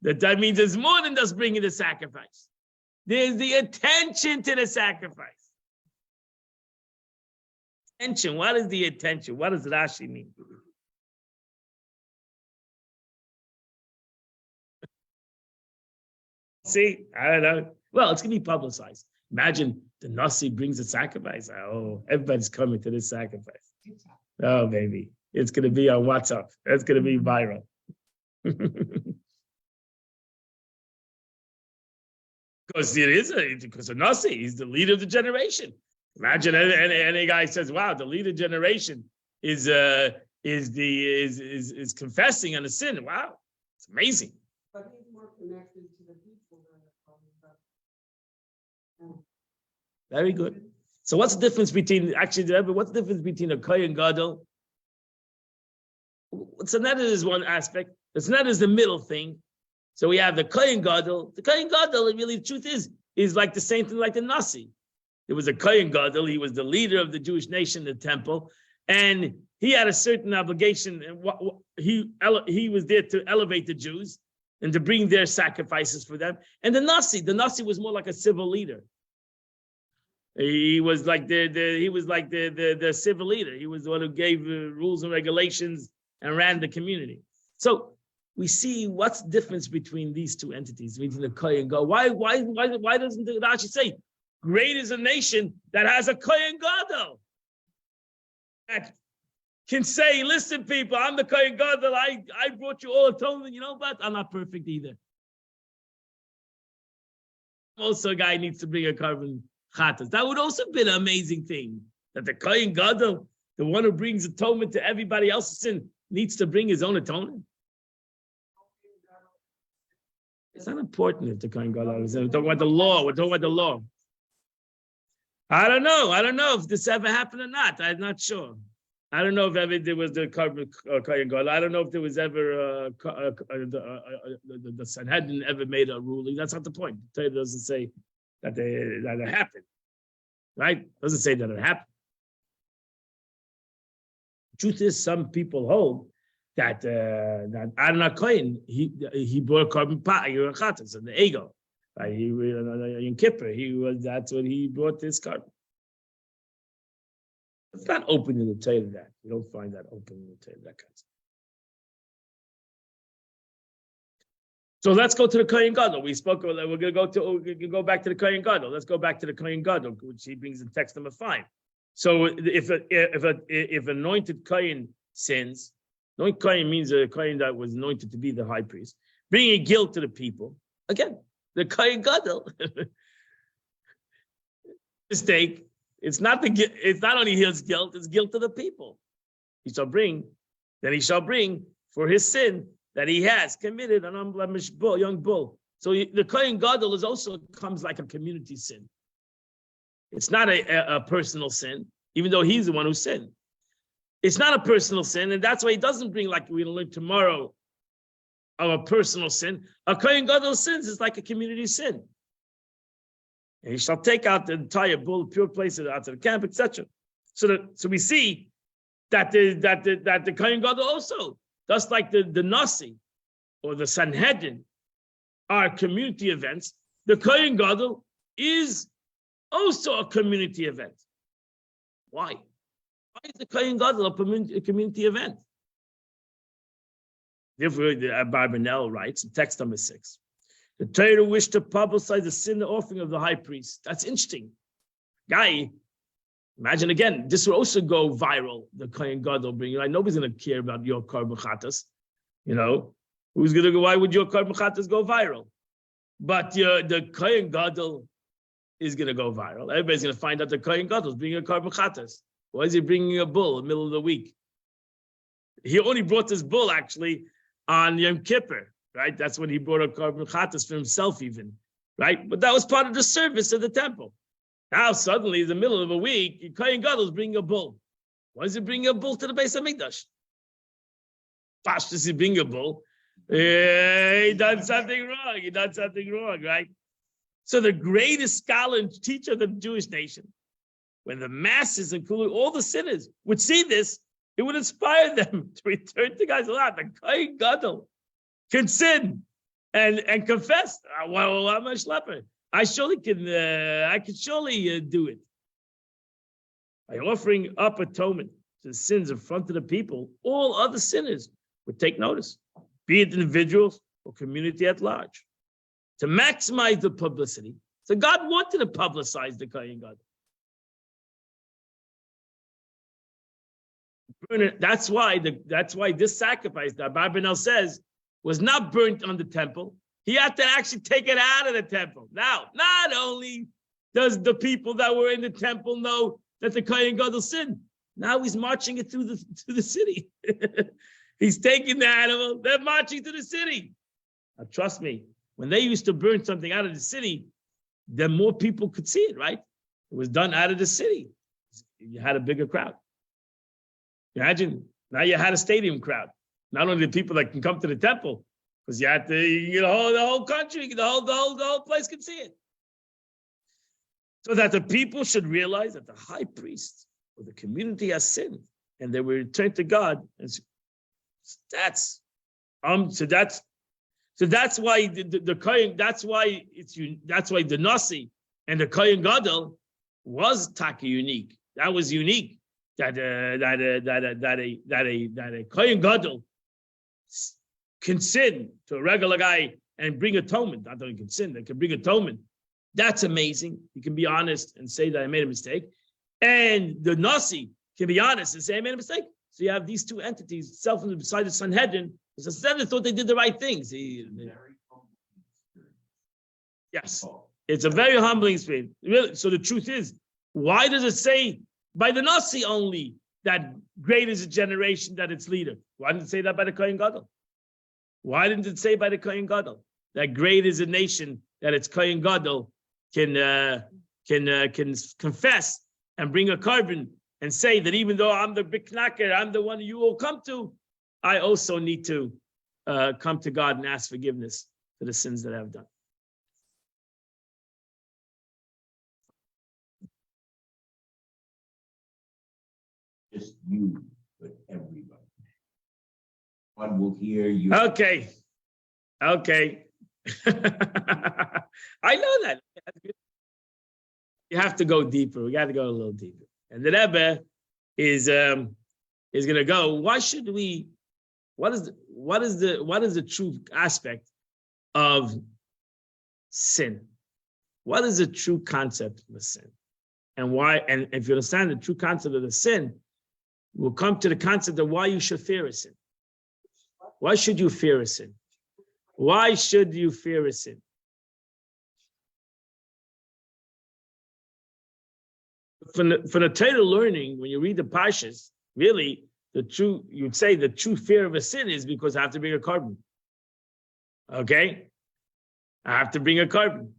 Speaker 1: That means there's more than just bringing the sacrifice. There's the attention to the sacrifice. Attention, what is the attention? What does Rashi mean? See, I don't know. Well, it's going to be publicized. Imagine the Nasi brings a sacrifice. Oh, everybody's coming to this sacrifice. Oh, baby. It's going to be on WhatsApp. It's going to be viral. Because of Nasi, he's the leader of the generation. Imagine any guy says, wow, the leader generation is is confessing on a sin. Wow, it's amazing.
Speaker 3: But he's more connected to the people than the Kohen.
Speaker 1: Very good. So what's the difference between what's the difference between a Kohen Gadol? Tzaneta is one aspect. The Tzaneta is the middle thing. So we have the Kohen Gadol. The Kohen Gadol, really, the truth is like the same thing like the Nasi. There was a Kohen Gadol. He was the leader of the Jewish nation, the temple, and he had a certain obligation. And he was there to elevate the Jews and to bring their sacrifices for them. And the Nasi was more like a civil leader. He was like the civil leader. He was the one who gave rules and regulations and ran the community. So we see what's the difference between these two entities, between the Kohen Gadol. Why doesn't the Rashi say, great is a nation that has a Kohen Gadol? That can say, listen, people, I'm the Kohen Gadol. I brought you all atonement, but I'm not perfect either. Also, a guy needs to bring a carbon chatas. That would also be an amazing thing. That the Kohen Gadol, the one who brings atonement to everybody else's sin, needs to bring his own atonement. It's not important if the Kohen Gadol is. We're talking about the law. We're talking about the law. I don't know if this ever happened or not. I'm not sure. I don't know if ever there was the Kohen Gadol. I don't know if there was ever the Sanhedrin ever made a ruling. That's not the point. The Torah doesn't say that it happened, right? It doesn't say that it happened. The truth is, some people hold that Aaron Kohen he brought carbon chatas and the ego. Right? He in Kippur that's what he brought this carbon. It's not open in the Torah that you don't find that open in the Torah that kind of stuff. So let's go to the Kohen Gadol. We're going to go back to the Kohen Gadol. Let's go back to the Kohen Gadol, which he brings in text number 5. So if anointed Kohen sins, anointed Kohen means a Kohen that was anointed to be the high priest, bringing guilt to the people. Again, the Kohen Gadol mistake. It's not only his guilt; it's guilt to the people. He shall bring for his sin that he has committed an unblemished young bull. So the Kohen Gadol also comes like a community sin. It's not a personal sin, even though he's the one who sinned. It's not a personal sin, and that's why he doesn't bring, like we're going to learn tomorrow, of a personal sin. A Kohen Gadol sins is like a community sin. And he shall take out the entire bull, pure place out of the camp, etc. So we see that the Kohen Gadol also, just like the Nasi or the Sanhedrin are community events, the Kohen Gadol is also a community event. Why? Why is the Kohen Gadol a community event? Therefore, Barbanel writes in text number 6. The Torah wished to publicize the sin offering of the high priest. That's interesting. Guy, imagine again, this will also go viral. The Kohen Gadol bring you. Nobody's going to care about your carbon chatas. Who's going to go? Why would your carbon chatas go viral? But the Kohen Gadol is going to go viral. Everybody's going to find out the Kohen Gadol is bringing a carbon chatas. Why is he bringing a bull in the middle of the week? He only brought this bull actually on Yom Kippur. Right, that's when he brought a carbon chatas for himself, even, right? But that was part of the service of the temple. Now suddenly, in the middle of a week, Kohen Gadol is bringing a bull. Why is he bringing a bull to the Beis Hamikdash? Pash, does he bring a bull? He done something wrong. He done something wrong, right? So the greatest scholar and teacher of the Jewish nation, when the masses, including all the sinners, would see this, it would inspire them to return to God's law. The Kohen Gadol can sin and confess. Well, I'm a schlepper. I can surely do it. By offering up atonement to the sins in front of the people, all other sinners would take notice, be it individuals or community at large. To maximize the publicity. So God wanted to publicize the Kohen Gadol. That's why this sacrifice that Barbanel says was not burnt on the temple. He had to actually take it out of the temple. Now, not only does the people that were in the temple know that the Kohen Gadol sinned, Now he's marching it through the city. He's taking the animal, they're marching to the city. Now, trust me, when they used to burn something out of the city, then more people could see it, right? It was done out of the city. You had a bigger crowd. Imagine, now you had a stadium crowd. Not only the people that can come to the temple, because you had to, the whole country, the whole place could see it. So that the people should realize that the high priest or the community has sinned and they will return to God. And that's why the Kohen, that's why the Nasi and the Kohen Gadol was taka unique. That was unique. That a Kohen Gadol can sin to a regular guy and bring atonement. Not only can sin, they can bring atonement. That's amazing. You can be honest and say that I made a mistake. And the Nasi can be honest and say I made a mistake. So you have these two entities, self and beside the Sanhedrin. The Sanhedrin thought they did the right things. Yes, it's a very humbling experience. Really. So the truth is, why does it say by the Nasi only that great is a generation that its leader? Why didn't it say that by the Kohen Gadol? Why didn't it say by the Kohen Gadol that great is a nation that its Kohen Gadol can confess and bring a carbon and say that even though I'm the big knacker, I'm the one you will come to, I also need to come to God and ask forgiveness for the sins that I've done.
Speaker 5: Just you, but everybody. God will hear you.
Speaker 1: Okay. I know that. You have to go deeper. We got to go a little deeper. And the Rebbe is going to go. Why should we? What is the true aspect of sin? What is the true concept of a sin? And why? And if you understand the true concept of the sin, we'll come to the concept of why you should fear a sin. Why should you fear a sin? Why should you fear a sin? For the Torah learning, when you read the Parshas, really, you'd say the true fear of a sin is because I have to bring a carbon. Okay? I have to bring a carbon.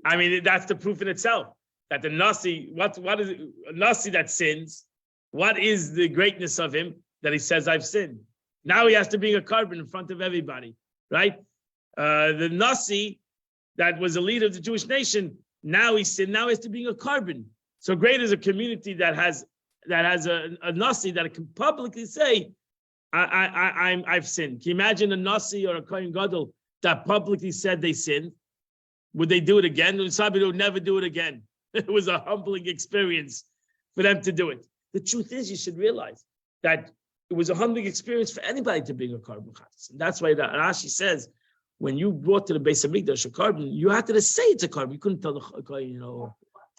Speaker 1: I mean, that's the proof in itself. That the Nasi, what is it? A Nasi that sins, what is the greatness of him that he says, I've sinned? Now he has to bring a carbon in front of everybody, right? The Nasi that was the leader of the Jewish nation, now he sinned, now he has to bring a carbon. So great is a community that has a Nasi that can publicly say, I've sinned. Can you imagine a Nasi or a Kohen Gadol that publicly said they sinned? Would they do it again? Somebody would never do it again. It was a humbling experience for them to do it. The truth is, you should realize that it was a humbling experience for anybody to bring a carbon chatas. And that's why Rashi says, when you brought to the base of Mikdash a carbon, you had to say it's a carbon. You couldn't tell the Kohen, you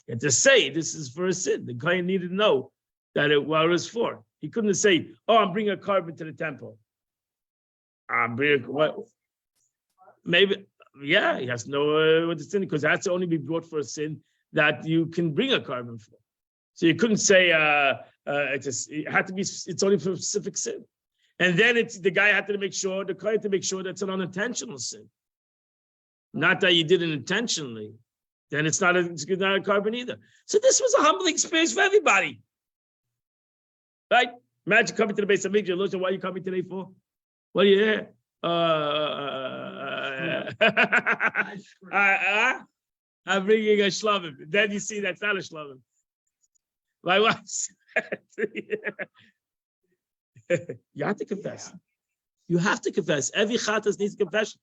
Speaker 1: had to say this is for a sin. The Kohen needed to know that what it was for. He couldn't say, "Oh, I'm bringing a carbon to the temple." I'm bringing what? Maybe, yeah, he has to know what the sin, because that's only be brought for a sin that you can bring a carbon for. So you couldn't say it had to be. It's only for a specific sin, and then the guy had to make sure, the Kohen had to make sure that's an unintentional sin, not that you did it intentionally. Then it's not a carbon either. So this was a humbling experience for everybody, right? Imagine coming to the base of Mikdash. Look, what are you coming today for? What are you here? I'm bringing a shlavim. Then you see that's not a shlavim. My wife said, you have to confess. You have to confess. Every chatas needs confession.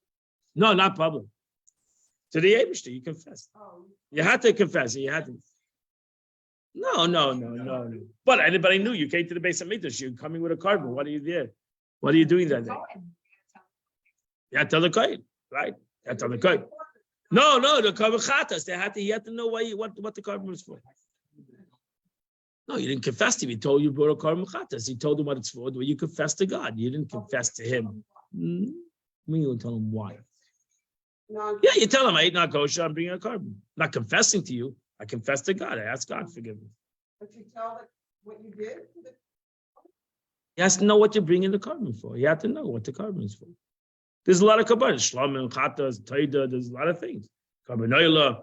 Speaker 1: No, not public. To the Eibishter, you confess. You had to confess. You had to. No. But anybody knew you came to the base of Mikdash. You're coming with a carbon. What are you there? What are you doing that day? You had to tell the Kohen, right? You had to tell the Kohen. No, the carbon chatas. He had to know what the carbon was for. No, you didn't confess to him. He told you brought a carbon chatas. He told him what it's for. You confessed to God. You didn't confess to him. You don't tell him why. Yeah, you tell him I ate not kosher, I'm bringing a carbon. I'm not confessing to you. I confess to God. I ask God forgiveness.
Speaker 3: But you tell what you did to the
Speaker 1: He has to know what you're bringing the carbon for. You have to know what the carbon is for. There's a lot of carbon. Shlamim, chatas, taida, there's a lot of things. Carbon oila.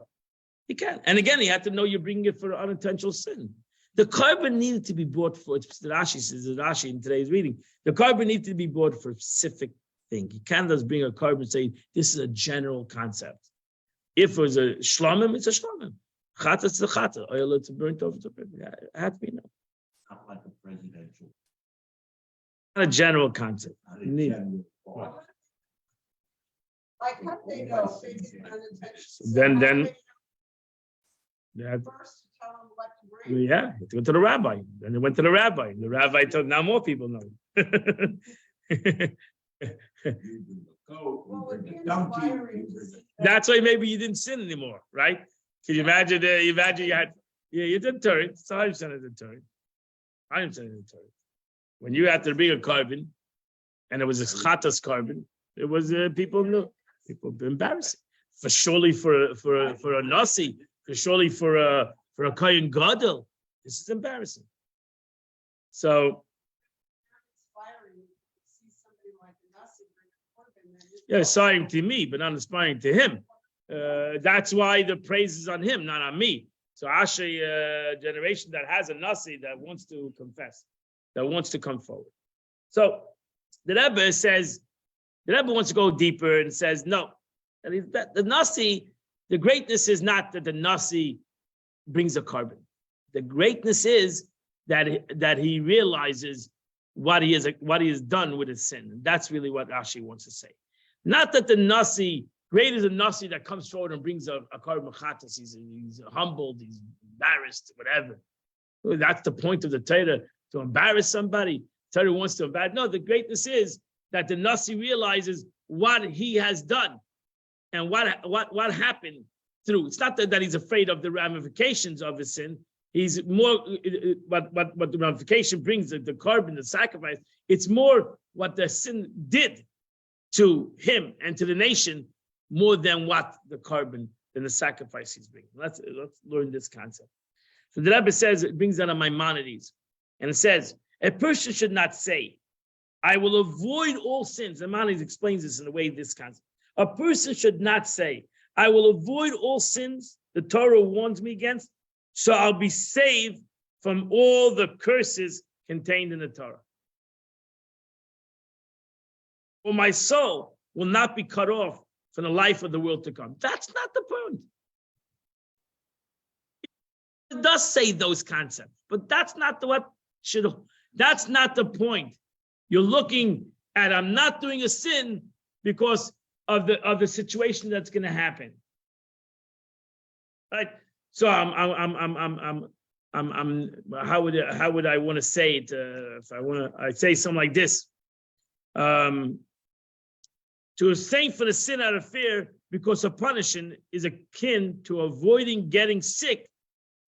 Speaker 1: He can. And again, he had to know you're bringing it for unintentional sin. The carbon needed to be bought for, it's Rashi says, Rashi in today's reading, the carbon needed to be bought for a specific thing. You can't just bring a carbon and say, this is a general concept. If it was a shlamim, it's a shlamim. Chata, it's a chata. Oil, it's a burnt over. It had to be known.
Speaker 5: Not like a presidential.
Speaker 1: Not a general concept.
Speaker 5: Not a
Speaker 1: You need-
Speaker 5: general thought.
Speaker 3: like, how do they know if they did unintentional?
Speaker 1: Then- They had-
Speaker 3: First, tell them what to bring.
Speaker 1: Yeah, they go to the rabbi. Then they went to the rabbi. The rabbi told, now more people know.
Speaker 5: You bring the coat,
Speaker 3: Well,
Speaker 5: you
Speaker 3: it'd
Speaker 5: bring
Speaker 3: be
Speaker 5: the donkey,
Speaker 3: inspiring
Speaker 5: you
Speaker 3: to
Speaker 5: bring
Speaker 3: see
Speaker 5: the-
Speaker 3: that.
Speaker 1: That's why maybe you didn't sin anymore, right? Can you imagine? You had, yeah, you did turn. It's 100% of the turn. 100% of the turn. When you had to bring a carbon, and it was a chatas carbon, it was people knew, people were embarrassing. For surely for a nasi, for surely for a kohen gadol, this is embarrassing. So
Speaker 3: Inspiring to see somebody like a Nasi bring a korban that is-
Speaker 1: yeah, aspiring to me, but not aspiring to him. That's why the praise is on him, not on me. So Asher generation that has a nasi that wants to confess, that wants to come forward. So the Rebbe says, the Rebbe wants to go deeper and says, no, that the nasi, the greatness is not that the nasi brings a carbon. The greatness is that he realizes what he has done with his sin. And that's really what Rashi wants to say. Not that the nasi, great is a nasi that comes forward and brings a carbon chatas. He's humbled, he's embarrassed, whatever. That's the point of the Torah, to embarrass somebody. Torah wants to embarrass. No, the greatness is that the nasi realizes what he has done and what happened through. It's not that he's afraid of the ramifications of his sin. He's more what the ramification brings, the carbon, the sacrifice. It's more what the sin did to him and to the nation, more than what the carbon and the sacrifice he's bringing. Let's learn this concept. So the Rebbe says, it brings down on Maimonides, and it says, a person should not say, I will avoid all sins. And Maimonides explains this in the way this concept. A person should not say, I will avoid all sins the Torah warns me against, so I'll be saved from all the curses contained in the Torah. For my soul will not be cut off from the life of the world to come. That's not the point. It does say those concepts, but that's not that's not the point. You're looking at, I'm not doing a sin because of the situation that's going to happen. Right? So I'm how would I want to say it? If I'd say something like this. To abstain for the sin out of fear because of punishment is akin to avoiding getting sick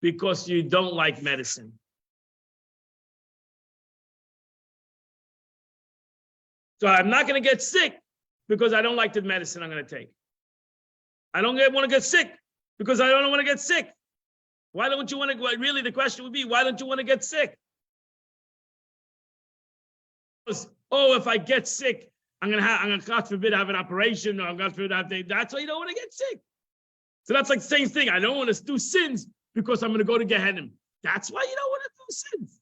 Speaker 1: because you don't like medicine. So I'm not going to get sick because I don't like the medicine I'm going to take. I don't want to get sick because I don't want to get sick. Why don't you want to? Really, the question would be, why don't you want to get sick? Oh, if I get sick, I'm gonna, God forbid, have an operation, or God forbid, that's why you don't want to get sick. So that's like the same thing. I don't want to do sins because I'm going to go to Gehenna. That's why you don't want to do sins.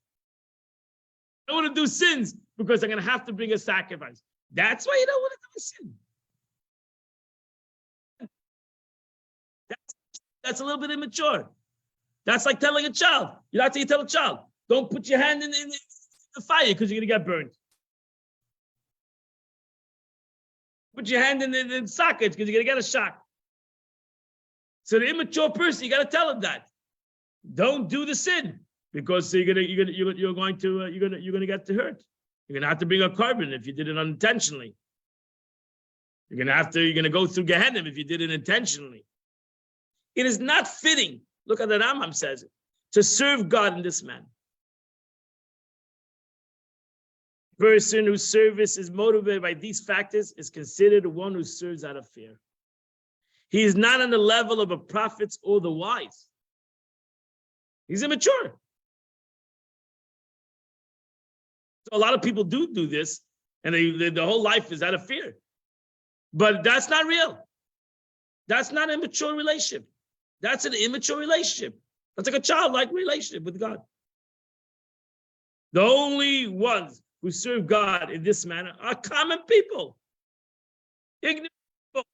Speaker 1: I don't want to do sins because I'm going to have to bring a sacrifice. That's why you don't want to do a sin. That's a little bit immature. That's like telling a child. You know how you tell a child, don't put your hand in the fire because you're going to get burned. Put your hand in the sockets because you're going to get a shock. So the immature person, you got to tell him that. Don't do the sin because you're going to get hurt. You're going to have to bring a carbon if you did it unintentionally. You're going to go through Gehenna if you did it intentionally. It is not fitting, look at the Rambam says it, to serve God in this manner. Person whose service is motivated by these factors is considered one who serves out of fear. He is not on the level of a prophet or the wise. He's immature. A lot of people do this, and the whole life is out of fear. But that's not real. That's not an immature relationship. That's an immature relationship. That's like a childlike relationship with God. The only ones who serve God in this manner are common people. Ignorant people.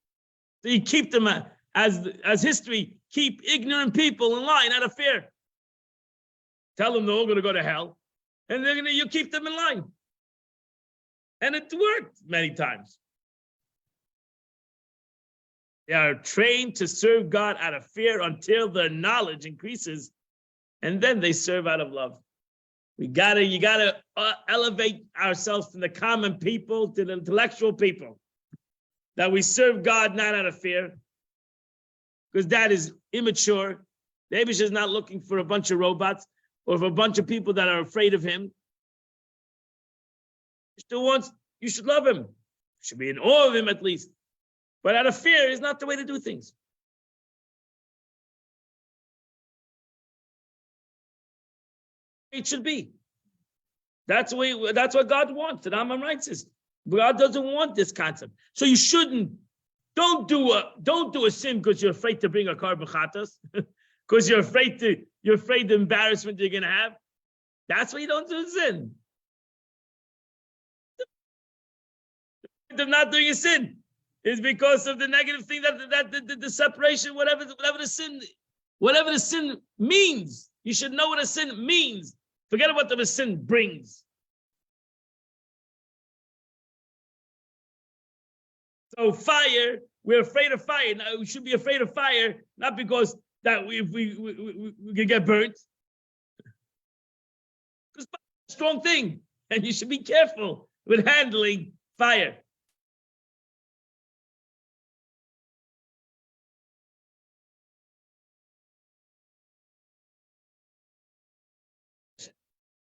Speaker 1: So you keep them as history, keep ignorant people in line out of fear. Tell them they're all going to go to hell, and you keep them in line. And it worked many times. They are trained to serve God out of fear until their knowledge increases, and then they serve out of love. You gotta elevate ourselves from the common people to the intellectual people. That we serve God not out of fear, because that is immature. The Eibush is not looking for a bunch of robots or for a bunch of people that are afraid of him. He still wants, you should love him. You should be in awe of him at least. But out of fear is not the way to do things. It should be. That's what God wants. The Rambam writes this. God doesn't want this concept. So you shouldn't, don't do a sin because you're afraid to bring a korban chatas, because you're afraid the embarrassment you're gonna have. That's why you don't do a sin. Of not doing a sin is because of the negative thing that the separation, whatever the sin means. You should know what a sin means. Forget about what the sin brings. So fire, we're afraid of fire. Now we should be afraid of fire, not because that we can get burnt. Because fire is a strong thing, and you should be careful with handling fire.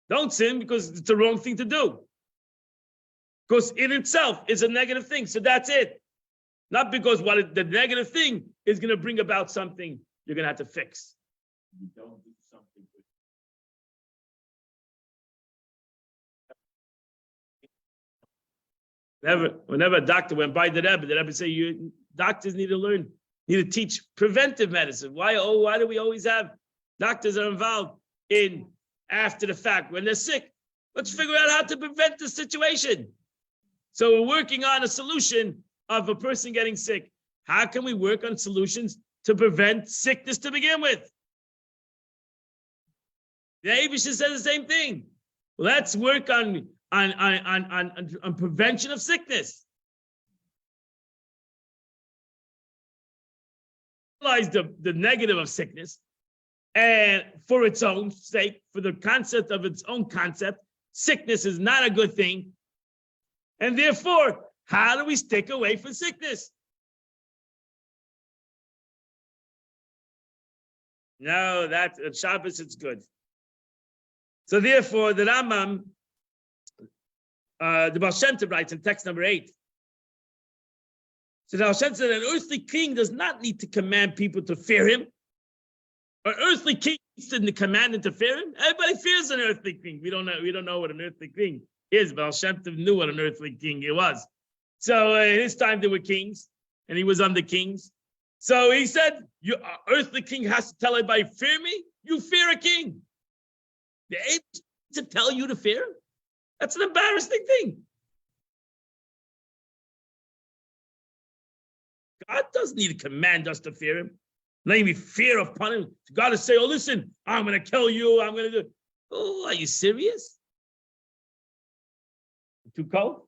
Speaker 1: Don't sin because it's the wrong thing to do. Because in itself is a negative thing. So that's it. Not because the negative thing is going to bring about something you're going to have to fix.
Speaker 5: You don't do something with
Speaker 1: Whenever a doctor went by the Rebbe said, doctors need to teach preventive medicine. Why do we always have doctors are involved in after the fact when they're sick? Let's figure out how to prevent the situation. So we're working on a solution of a person getting sick. How can we work on solutions to prevent sickness to begin with? The Eibush says the same thing. Let's work on prevention of sickness. Realize the negative of sickness, and for its own sake, for the concept of its own concept, sickness is not a good thing. And therefore, how do we stick away from sickness? No, that at Shabbos it's good. So therefore, the Rambam, the Baal Shem Tov writes in text number 8. So the Baal Shem Tov said an earthly king does not need to command people to fear him. An earthly king needs to command and to fear him. Everybody fears an earthly king. We don't know what an earthly king is. Baal Shem Tov knew what an earthly king it was. So in his time there were kings, and he was under kings. So he said, "Your earthly king has to tell everybody, fear me. You fear a king. The able to tell you to fear him? That's an embarrassing thing. God doesn't need to command us to fear him. Not even fear of punishment. God to say, oh, listen, I'm going to kill you. I'm going to do. Oh, are you serious? Too cold?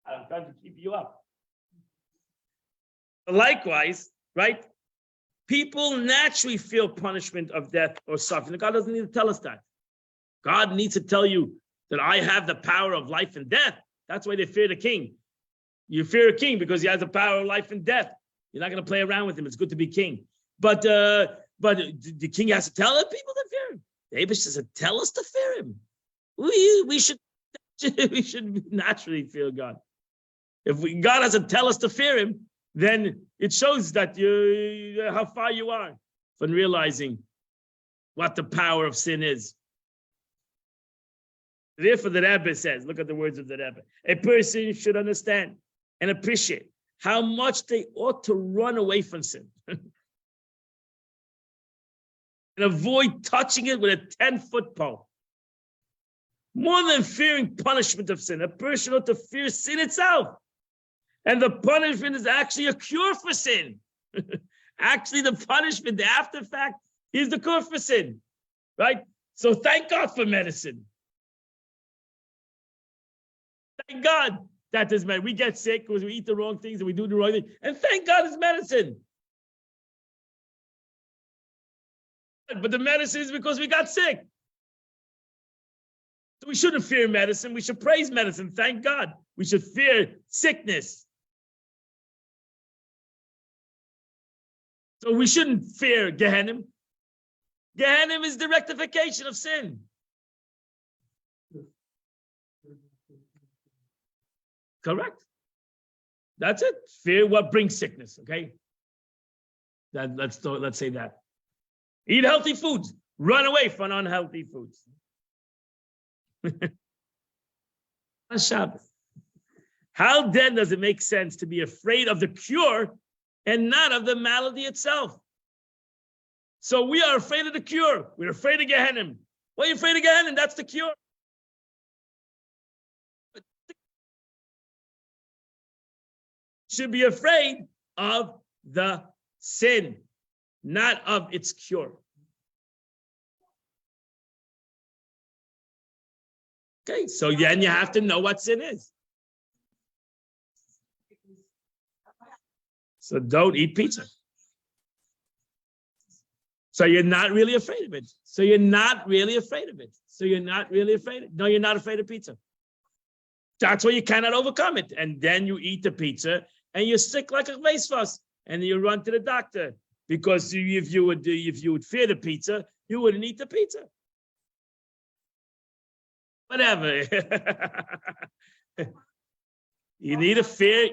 Speaker 1: I'm trying to keep you up. Likewise, right? People naturally feel punishment of death or suffering. God doesn't need to tell us that. God needs to tell you that I have the power of life and death. That's why they fear the king. You fear a king because he has the power of life and death. You're not going to play around with him. It's good to be king. But the king has to tell people to fear him. The Eibush says, tell us to fear him. We should naturally fear God. If God doesn't tell us to fear him, then it shows that how far you are from realizing what the power of sin is. Therefore, the Rebbe says, look at the words of the Rebbe, a person should understand and appreciate how much they ought to run away from sin and avoid touching it with a 10-foot pole. More than fearing punishment of sin, a person ought to fear sin itself. And the punishment is actually a cure for sin. Actually, the punishment, the after fact, is the cure for sin, right? So thank God for medicine. Thank God that is medicine. We get sick because we eat the wrong things and we do the wrong thing. And thank God it's medicine. But the medicine is because we got sick. So we shouldn't fear medicine. We should praise medicine. Thank God. We should fear sickness. So we shouldn't fear Gehenna. Gehenna is the rectification of sin. Correct. That's it. Fear what brings sickness. Okay. Let's say that. Eat healthy foods. Run away from unhealthy foods. On Shabbos. How then does it make sense to be afraid of the cure and not of the malady itself? So we are afraid of the cure. We're afraid of Gehenna. Why are you afraid of Gehenna? That's the cure. Should be afraid of the sin, not of its cure. Okay, so then you have to know what sin is. So don't eat pizza. So you're not really afraid of it. So you're not really afraid of it. So you're not really afraid of it. No, you're not afraid of pizza. That's why you cannot overcome it. And then you eat the pizza and you're sick like a weisfuss, and you run to the doctor. Because if you would fear the pizza, you wouldn't eat the pizza. Whatever. You need to fear.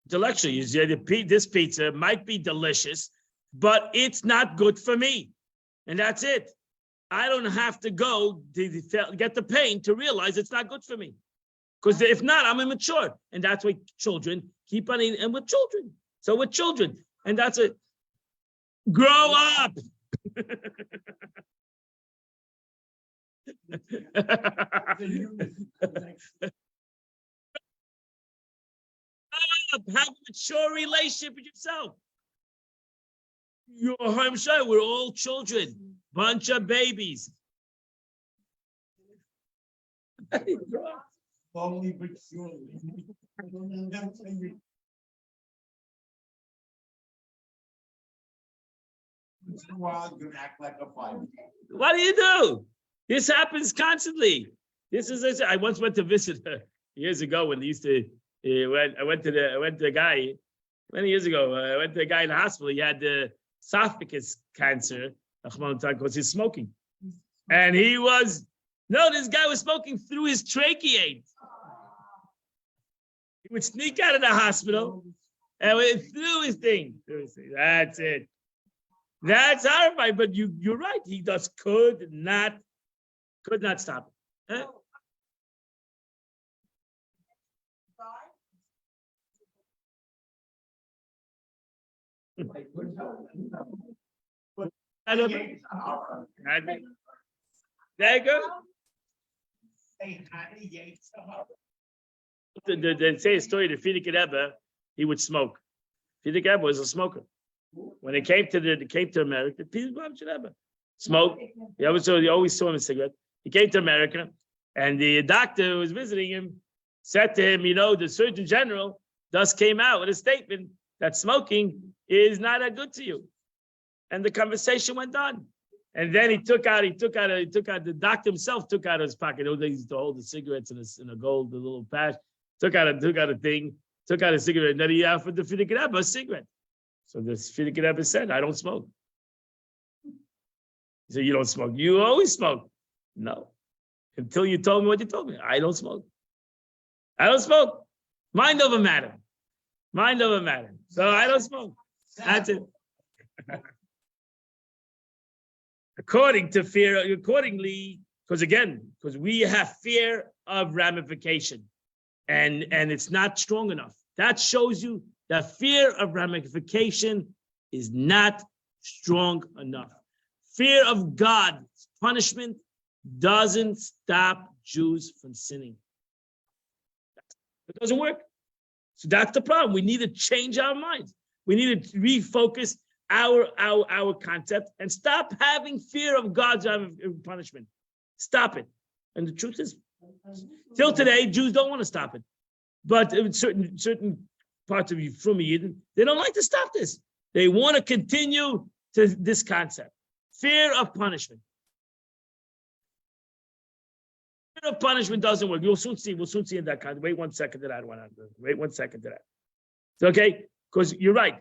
Speaker 1: Intellectually, you say this pizza might be delicious, but it's not good for me. And that's it. I don't have to go to get the pain to realize it's not good for me. Because if not, I'm immature. And that's why children keep on eating. And with children. So with children. And that's it. Grow up. Have a mature relationship with yourself. I'm sure we're all children, bunch of babies.
Speaker 2: Slowly but surely. Once in a while, you're gonna act like a 5.
Speaker 1: What do you do? This happens constantly. This is, I once went to visit her years ago when they used to, I went to the guy, many years ago, I went to the guy in the hospital. He had esophagus cancer, because he's smoking. And this guy was smoking through his trachea. He would sneak out of the hospital and went through his thing. That's it. That's horrifying, but you're right. He just could not stop it. Huh? I don't know. There you go. They say a story to Frierdiker Rebbe, he would smoke. Frierdiker Rebbe was a smoker. When they came to America, smoke. He always saw him a cigarette. He came to America, and the doctor who was visiting him said to him, the Surgeon General thus came out with a statement that smoking is not that good to you. And the conversation went on. And then the doctor himself took out of his pocket. They used to hold the cigarettes in a gold, little patch. Took out a cigarette, and then he offered the Frierdiker Rebbe a cigarette. So the Frierdiker Rebbe said, I don't smoke. He said, you don't smoke. You always smoke. No. Until you told me what you told me. I don't smoke. I don't smoke. Mind over matter. Mind over matter. So I don't smoke. That's it. Accordingly, because we have fear of ramification, and it's not strong enough. That shows you that fear of ramification is not strong enough. Fear of God's punishment doesn't stop Jews from sinning. It doesn't work. So that's the problem. We need to change our minds. We need to refocus our concept and stop having fear of God's punishment. Stop it. And the truth is, till today, Jews don't want to stop it. But in certain parts of Yidden, they don't like to stop this. They want to continue to this concept. Fear of punishment. Fear of punishment doesn't work. We'll soon see in that concept. Wait 1 second to that one. Wait 1 second to that. It's okay? Because you're right.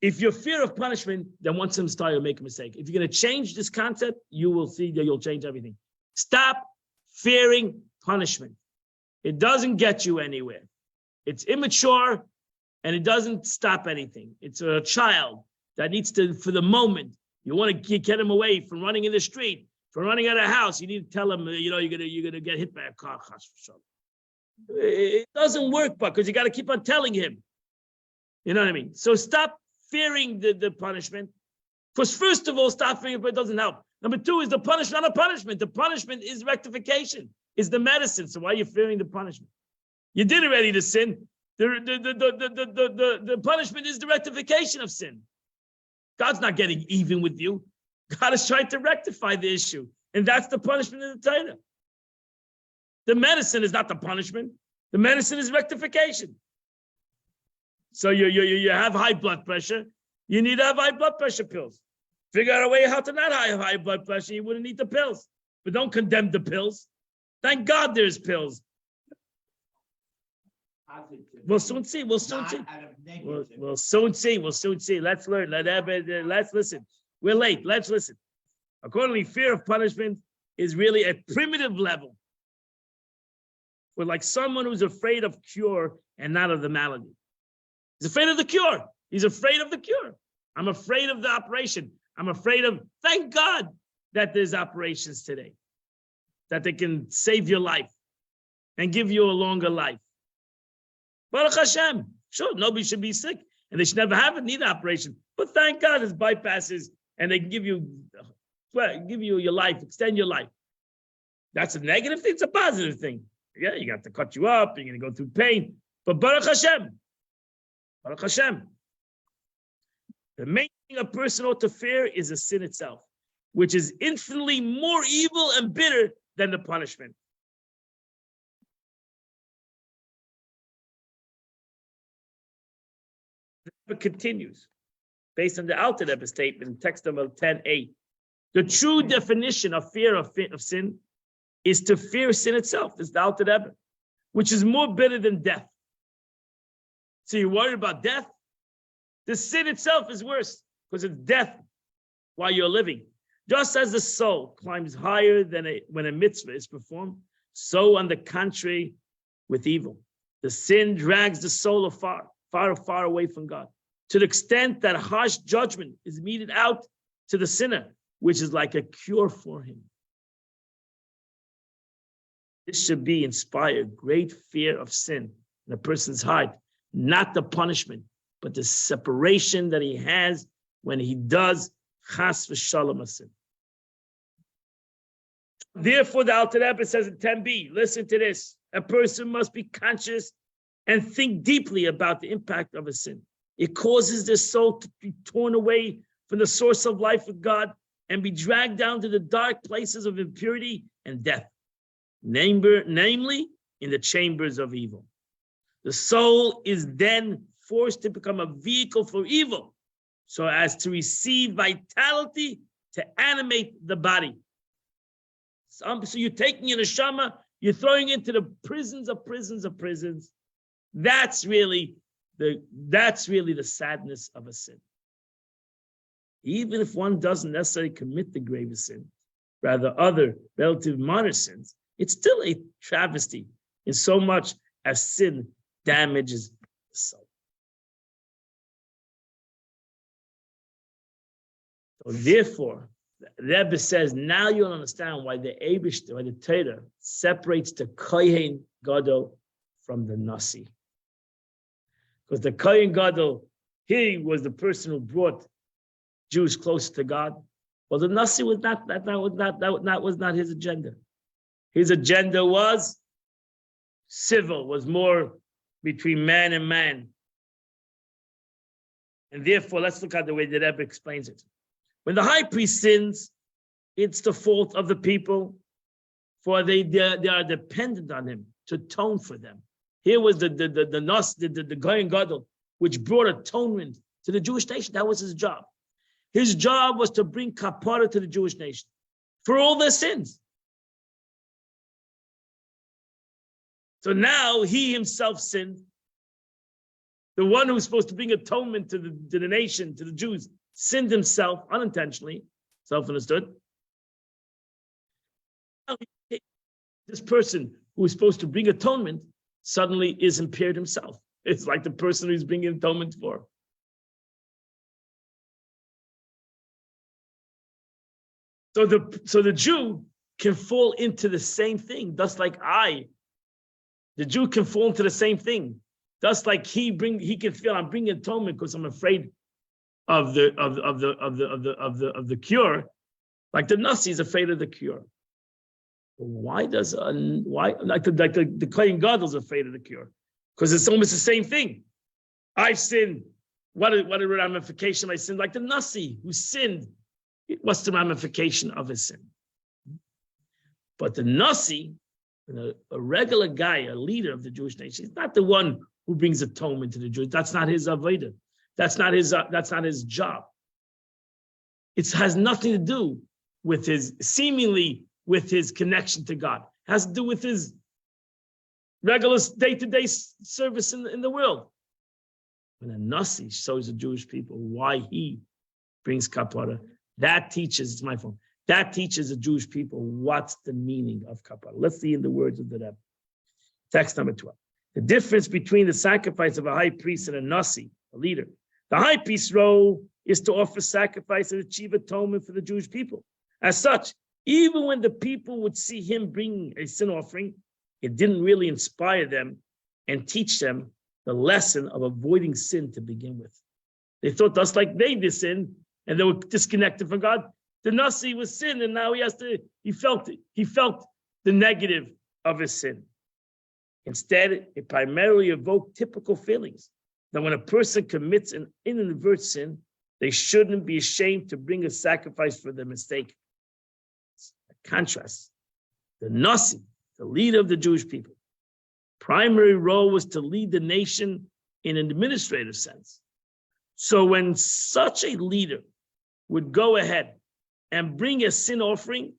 Speaker 1: If you're fear of punishment, then once in a while you'll make a mistake. If you're going to change this concept, you will see that you'll change everything. Stop fearing punishment. It doesn't get you anywhere. It's immature and it doesn't stop anything. It's a child that needs to, for the moment, you want to get him away from running in the street, from running out of the house. You need to tell him, you're gonna get hit by a car. It doesn't work, but because you got to keep on telling him. You know what I mean? So stop fearing the punishment. Because first of all, stop fearing it, but it doesn't help. Number two is the punishment, not a punishment. The punishment is rectification, is the medicine. So why are you fearing the punishment? You did already the sin. The punishment is the rectification of sin. God's not getting even with you. God is trying to rectify the issue. And that's the punishment in the Torah. The medicine is not the punishment. The medicine is rectification. So you have high blood pressure. You need to have high blood pressure pills. Figure out a way how to not have high blood pressure. You wouldn't need the pills. But don't condemn the pills. Thank God there's pills. We'll soon see. We'll soon see. We'll soon see. We'll soon see. Let's learn. Let's listen. We're late. Let's listen. Accordingly, fear of punishment is really a primitive level. We're like someone who's afraid of cure and not of the malady. He's afraid of the cure. He's afraid of the cure. I'm afraid of the operation. I'm afraid of, thank God that there's operations today, that they can save your life and give you a longer life. Baruch Hashem. Sure, nobody should be sick and they should never have a need operation. But thank God there's bypasses and they can give you your life, extend your life. That's a negative thing. It's a positive thing. Yeah, you got to cut you up. You're going to go through pain. But Baruch Hashem. Baruch Hashem. The main thing a person ought to fear is the sin itself, which is infinitely more evil and bitter than the punishment. It continues, based on the Alter Rebbe statement in text number 10a. The true definition of fear of sin is to fear sin itself. It's the Alter Rebbe, which is more bitter than death. So you're worried about death? The sin itself is worse because it's death while you're living. Just as the soul climbs higher than when a mitzvah is performed, so on the contrary with evil. The sin drags the soul afar, far away from God, to the extent that harsh judgment is meted out to the sinner, which is like a cure for him. This should inspire great fear of sin in a person's heart, not the punishment, but the separation that he has when he does chas v'shalom a sin. Therefore, the Alter Rebbe says in 10b, listen to this, a person must be conscious and think deeply about the impact of a sin. It causes their soul to be torn away from the source of life with God and be dragged down to the dark places of impurity and death, namely in the chambers of evil. The soul is then forced to become a vehicle for evil, so as to receive vitality to animate the body. So you're taking a neshama, you're throwing into the prisons of prisons. That's really the sadness of a sin. Even if one doesn't necessarily commit the gravest sin, rather other relative minor sins, it's still a travesty in so much as sin damages the soul. So therefore, the Rebbe says, now you'll understand why the Eibishter, why the Torah separates the Kohen Gadol from the Nasi. Because the Kohen Gadol, he was the person who brought Jews closer to God. Well, the Nasi was not that was not his agenda. His agenda was civil, was more between man and man. And therefore, let's look at the way the Rebbe explains it. When the high priest sins, it's the fault of the people, for they are dependent on him to atone for them. Here was the Kohen Gadol, which brought atonement to the Jewish nation. That was his job. His job was to bring kapara to the Jewish nation for all their sins. So now he himself sinned. The one who was supposed to bring atonement to the nation, to the Jews, sinned himself unintentionally, self-understood. This person who is supposed to bring atonement suddenly is impaired himself. It's like the person who's bringing atonement for. So the Jew can fall into the same thing, just like the Jew can fall into the same thing. Just like he can feel I'm bringing atonement because I'm afraid of the cure, like the Nasi is afraid of the cure. Why like the Kohen Gadol is afraid of the cure? Because it's almost the same thing. I've sinned. What a ramification of my sin? Like the Nasi who sinned. What's the ramification of his sin? But the Nasi, a regular guy, a leader of the Jewish nation, he's not the one who brings atonement to the Jews. That's not his avodah. That's not his job. It has nothing to do with his connection to God. It has to do with his regular day-to-day service in the world. When a Nasi shows the Jewish people why he brings kapara, that teaches the Jewish people what's the meaning of kapara. Let's see in the words of the Rebbe. Text number 12. The difference between the sacrifice of a high priest and a Nasi, a leader. The high priest's role is to offer sacrifice and achieve atonement for the Jewish people. As such, even when the people would see him bring a sin offering, it didn't really inspire them and teach them the lesson of avoiding sin to begin with. They thought just like they did sin and they were disconnected from God. The Nasi was sin, and now he felt the negative of his sin. Instead, it primarily evoked typical feelings that when a person commits an inadvertent sin, they shouldn't be ashamed to bring a sacrifice for their mistake. A contrast. The Nasi, the leader of the Jewish people, primary role was to lead the nation in an administrative sense. So when such a leader would go ahead and bring a sin offering,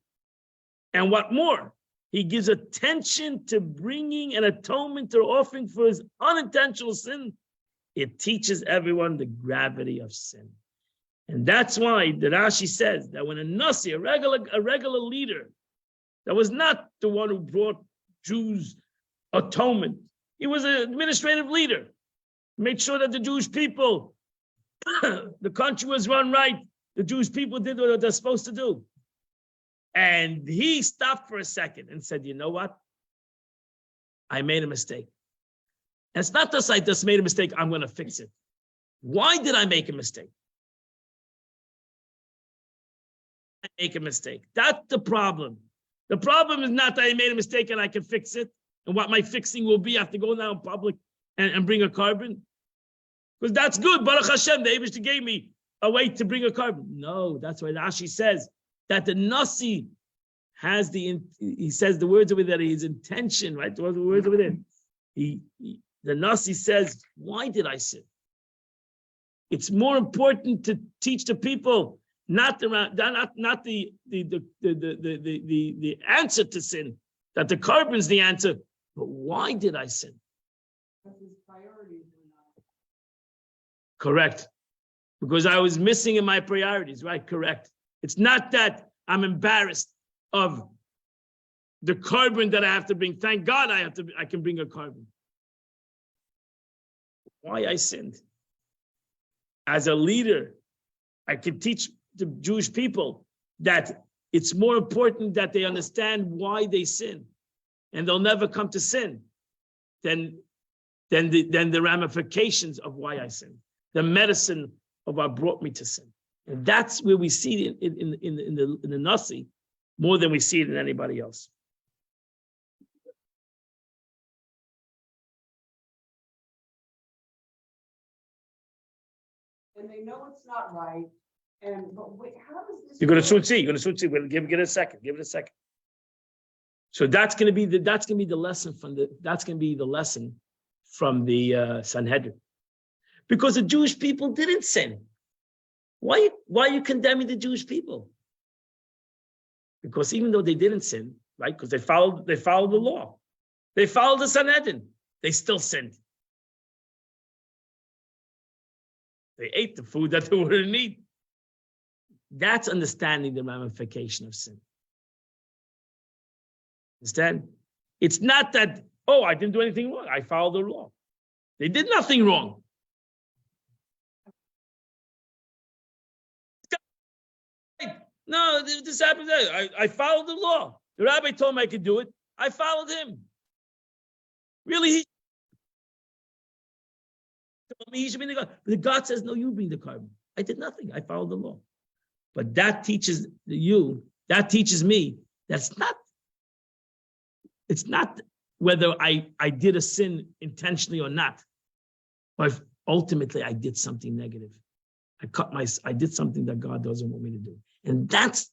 Speaker 1: and what more? He gives attention to bringing an atonement or offering for his unintentional sin. It teaches everyone the gravity of sin. And that's why the Rashi says that when a Nasi, a regular leader, that was not the one who brought Jews atonement, he was an administrative leader, made sure that the Jewish people, the country was run right, the Jewish people did what they're supposed to do. And he stopped for a second and said, you know what? I made a mistake. And it's not just I just made a mistake, I'm going to fix it. Why did I make a mistake? Make a mistake. That's the problem. The problem is not that I made a mistake and I can fix it. And what my fixing will be, I have to go now in public and bring a carbon. Because that's good. Baruch Hashem, the Eibishter gave me a way to bring a carbon. No, that's why Rashi says that the Nasi has he says the words over there, his intention, right? The words over there. The Nasi says, why did I sin? It's more important to teach the people not the answer to sin, that the carbon is the answer, but why did I sin?
Speaker 3: Because his priorities were not.
Speaker 1: Correct. Because I was missing in my priorities, right? Correct. It's not that I'm embarrassed of the carbon that I have to bring. Thank God I can bring a carbon. Why I sinned. As a leader, I can teach the Jewish people that it's more important that they understand why they sin, and they'll never come to sin, than the ramifications of why I sin, the medicine of what brought me to sin. And that's where we see it in the Nasi more than we see it in anybody else.
Speaker 3: And they know it's not right. But wait, how does this?
Speaker 1: You're going to soon see. You're going to soon see. We'll give it a second. Give it a second. So that's going to be the lesson from the Sanhedrin, because the Jewish people didn't sin. Why are you condemning the Jewish people? Because even though they didn't sin, right? Because they followed the law, they followed the Sanhedrin. They still sinned. They ate the food that they wouldn't eat. That's understanding the ramification of sin. Understand? It's not that, oh, I didn't do anything wrong. I followed the law. They did nothing wrong. No, this happened. I followed the law. The rabbi told me I could do it. I followed him. Really, he told me he should bring the carbon. But God says, no, you bring the carbon. I did nothing. I followed the law. But that teaches me that's not. It's not whether I did a sin intentionally or not, but ultimately I did something negative. I did something that God doesn't want me to do. And that's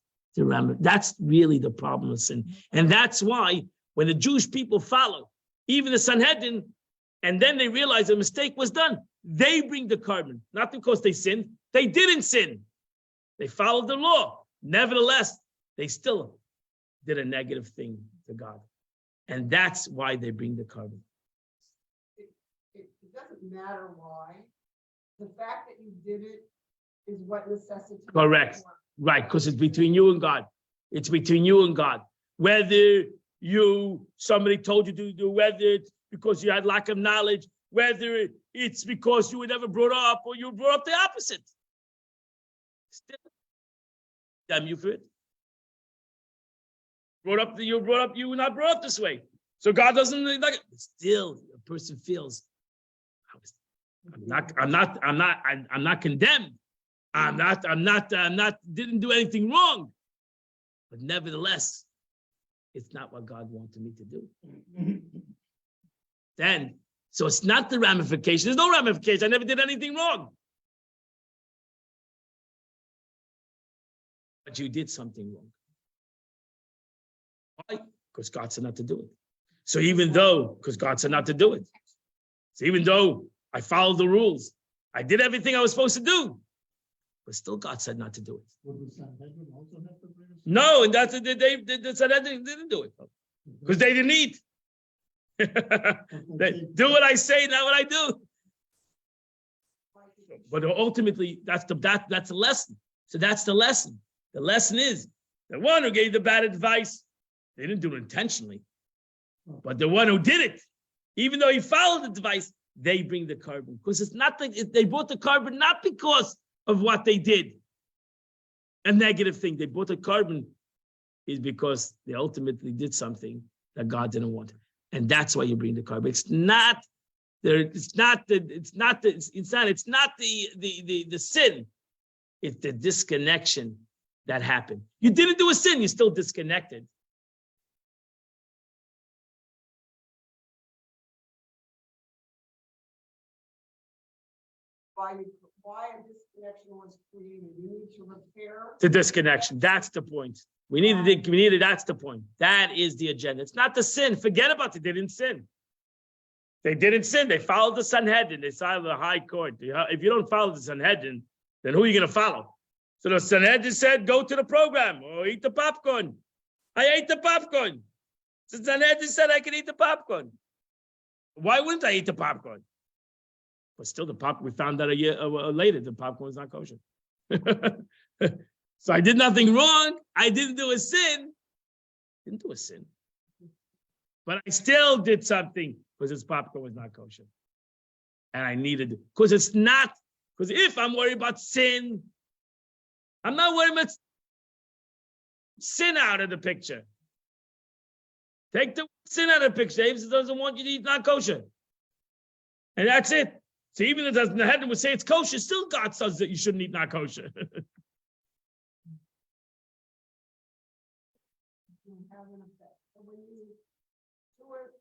Speaker 1: really the problem of sin. And that's why when the Jewish people follow, even the Sanhedrin, and then they realize a mistake was done, they bring the carbon, not because they sinned. They didn't sin. They followed the law. Nevertheless, they still did a negative thing to God. And that's why they bring the carbon.
Speaker 3: It doesn't matter why. The fact that you did it is what necessitates.
Speaker 1: Correct. Right, because it's between you and God. It's between you and God. Whether somebody told you to do, whether it's because you had lack of knowledge, whether it's because you were never brought up or you were brought up the opposite. Still, damn you for it. You were not brought up this way. So God doesn't like it. Still, a person feels, I'm not condemned. Didn't do anything wrong. But nevertheless, it's not what God wanted me to do. So it's not the ramification. There's no ramification. I never did anything wrong. But you did something wrong. Why? Because God said not to do it. So because God said not to do it. So even though I followed the rules, I did everything I was supposed to do, but still God said not to do it. No, and that's the Sanhedrin didn't do it because they didn't eat. They do what I say, not what I do. But ultimately, that's the lesson. So that's the lesson. The lesson is the one who gave the bad advice, they didn't do it intentionally. But the one who did it, even though he followed the advice, they bring the carbon. Because it's not they brought the carbon not because of what they did, a negative thing. They brought the carbon is because they ultimately did something that God didn't want. And that's why you bring the carbon. It's not the sin. It's the disconnection that happened. You didn't do a sin, you're still disconnected.
Speaker 3: Why a disconnection was created? You need to repair
Speaker 1: the disconnection. That's the point. We needed. That's the point. That is the agenda. It's not the sin. Forget about it. They didn't sin. They didn't sin. They followed the Sanhedrin. They followed the high court. If you don't follow the Sanhedrin, then who are you going to follow? So the Sanhedrin said, go to the program or eat the popcorn. I ate the popcorn. So the Sanhedrin said I can eat the popcorn. Why wouldn't I eat the popcorn? But still, we found out a year later, the popcorn was not kosher. So I did nothing wrong. I didn't do a sin. Didn't do a sin. But I still did something because this popcorn was not kosher. And I needed it. Because if I'm worried about sin, I'm not worried about sin out of the picture. Take the sin out of the picture. If it doesn't want you to eat not kosher. And that's it. So even if the head would say it's kosher, still God says that you shouldn't eat not kosher.
Speaker 3: Have an effect. So when you do it,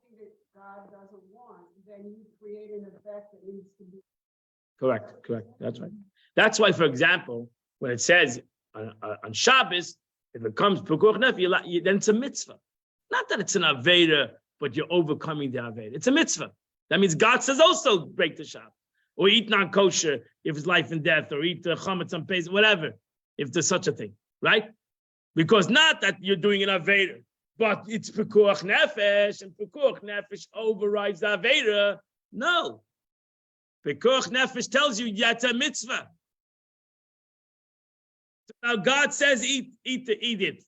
Speaker 3: something that God doesn't want, then you create an effect that needs to be.
Speaker 1: Correct. That's right. That's why, for example, when it says on Shabbos, if it comes pekuach nefesh, then it's a mitzvah. Not that it's an aveda, but you're overcoming the aveda. It's a mitzvah. That means God says also break the Shabbat, or eat non-kosher if it's life and death, or eat the chametz on Pesach, whatever, if there's such a thing, right? Because not that you're doing an aveda, but it's pekuach nefesh, and pekuach nefesh overrides the aveda. No. Pekuach nefesh tells you that's a mitzvah. So now God says eat it.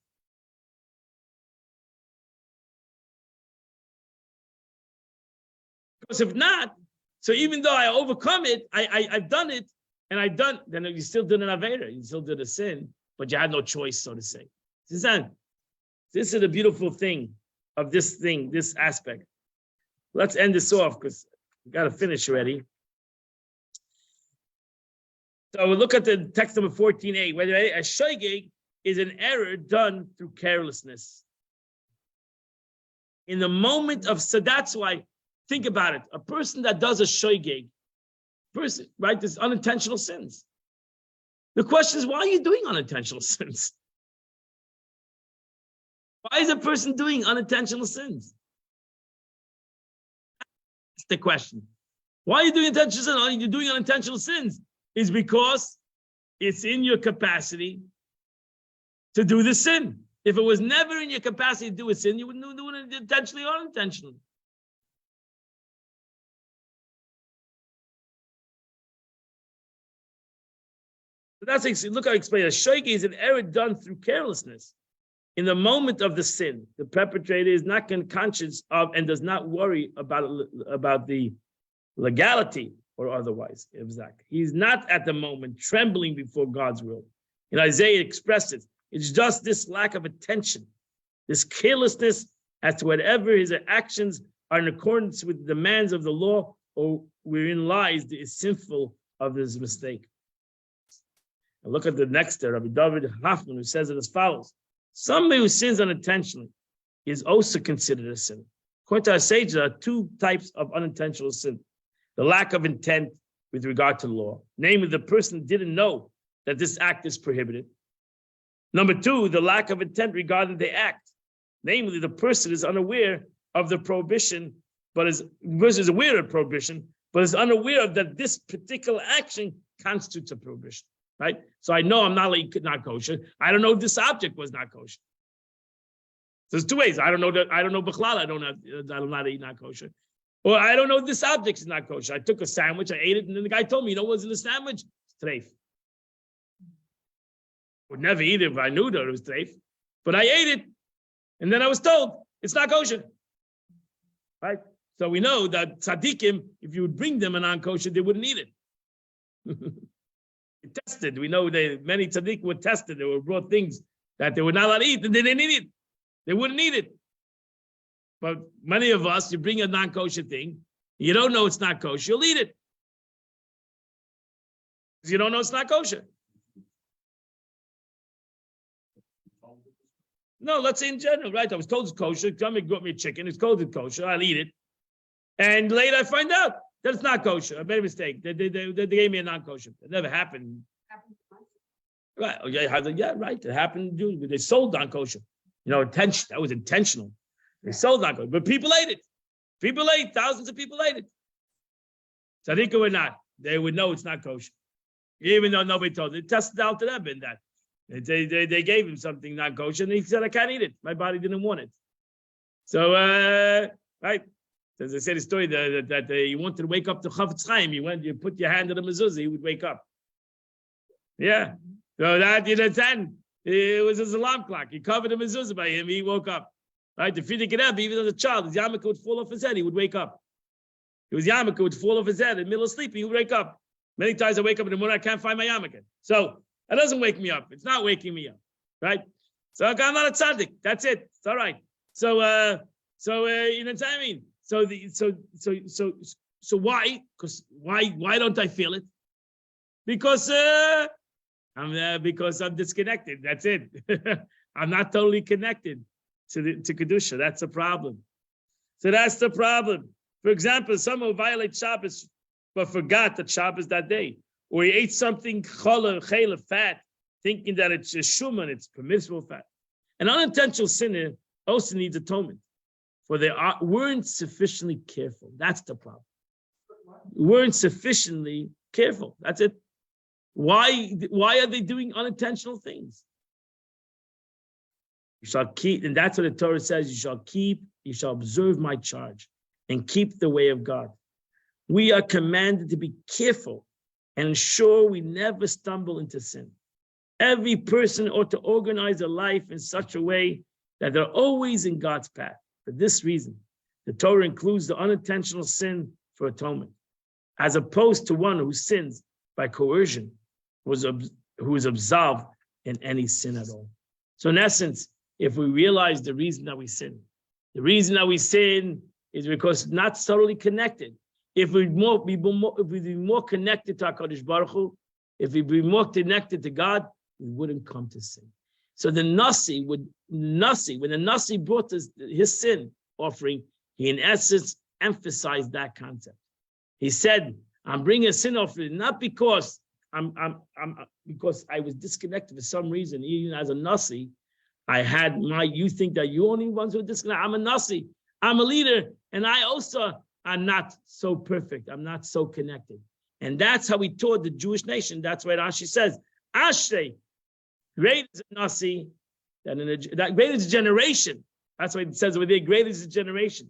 Speaker 1: Because if not, so even though I overcome it, I've done it, and then you still did an avera, you still did a sin, but you had no choice, so to say. This is the beautiful thing of this aspect. Let's end this off because we got to finish already. So we look at the text number 14a, whether a shoygig is an error done through carelessness. In the moment of, so that's why, think about it. A person that does a shoygig, right? There's unintentional sins. The question is, why are you doing unintentional sins? Why is a person doing unintentional sins? That's the question. Why are you doing intentional sins? Are you doing unintentional sins? Is because it's in your capacity to do the sin. If it was never in your capacity to do a sin, you wouldn't do it intentionally or unintentionally. So that's, look how I explain it. A shoygig is an error done through carelessness. In the moment of the sin, the perpetrator is not conscious of and does not worry about the legality or otherwise. Exactly. He's not at the moment trembling before God's will. In Isaiah, it expressed it. It's just this lack of attention, this carelessness as to whatever his actions are in accordance with the demands of the law or wherein lies the sinful of his mistake. And look at the next there, Rabbi David Hoffman, who says it as follows. Somebody who sins unintentionally is also considered a sin. According to our sages, there are two types of unintentional sin. The lack of intent with regard to the law. Namely, the person didn't know that this act is prohibited. Number two, the lack of intent regarding the act. Namely, the person is unaware of the prohibition, but is aware of prohibition, but is unaware of that this particular action constitutes a prohibition. Right? So I know I'm not kosher. I don't know if this object was not kosher. So there's two ways. I don't know Bichlal, I don't know how to eat not kosher. Or I don't know this object is not kosher. I took a sandwich, I ate it, and then the guy told me, you know what's in the sandwich? It's treif. Would never eat it if I knew that it was treif. But I ate it, and then I was told it's not kosher. Right? So we know that tzaddikim, if you would bring them a non-kosher, they wouldn't eat it. Tested. We know that many tzaddikim were tested. They were brought things that they were not allowed to eat, and they didn't eat it. They wouldn't eat it. But many of us, you bring a non-kosher thing, you don't know it's not kosher, you'll eat it. Because you don't know it's not kosher. No, let's say in general, right? I was told it's kosher. Somebody brought me a chicken. It's called it kosher. I'll eat it. And later I find out that it's not kosher. I made a mistake. They gave me a non-kosher. It never happened. Right. Oh, yeah, right. It happened. They sold non-kosher. You know, that was intentional. They sold non-kosher. But people ate it. Thousands of people ate it. Tzaddik or not, they would know it's not kosher. Even though nobody told them. It tested out to them in that. They gave him something not kosher, and he said, I can't eat it. My body didn't want it. So, right. As I said, the story that he wanted to wake up to Chafetz Chaim. You put your hand on the mezuzah, he would wake up. Yeah. So that, then it was his alarm clock. He covered the mezuzah by him, he woke up. Right? The Frierdiker Rebbe, even as a child, his yarmulke would fall off his head, he would wake up. His yarmulke would fall off his head in the middle of sleep, he would wake up. Many times I wake up in the morning, I can't find my yarmulke. So That doesn't wake me up. It's not waking me up, right? So I'm not a tzaddik. That's it. It's all right. So you know what I mean? So why? Because why don't I feel it? Because I'm disconnected. That's it. I'm not totally connected to kedusha. That's the problem. So that's the problem. For example, someone violates Shabbos but forgot that Shabbos that day, or he ate something challah, fat, thinking that it's a shuman, it's permissible fat. An unintentional sinner also needs atonement, for they weren't sufficiently careful. That's the problem. Weren't sufficiently careful. That's it. Why are they doing unintentional things? You shall keep, and that's what the Torah says, you shall observe my charge and keep the way of God. We are commanded to be careful and ensure we never stumble into sin. Every person ought to organize their life in such a way that they're always in God's path. For this reason, the Torah includes the unintentional sin for atonement, as opposed to one who sins by coercion, who is absolved in any sin at all. So in essence, if we realize the reason that we sin is because it's not totally connected. If we'd be more connected to HaKadosh Baruch Hu, if we'd be more connected to God, we wouldn't come to sin. So when the Nasi brought his sin offering, he in essence emphasized that concept. He said, I'm bringing a sin offering, not because because I was disconnected for some reason. Even as a Nasi, you think that you only ones who are disconnected. I'm a Nasi, I'm a leader, and I also am not so perfect. I'm not so connected. And that's how he taught the Jewish nation. That's why Rashi says, Ashrei, great is a Nasi, that great is a generation. That's why it says over there, great is a generation.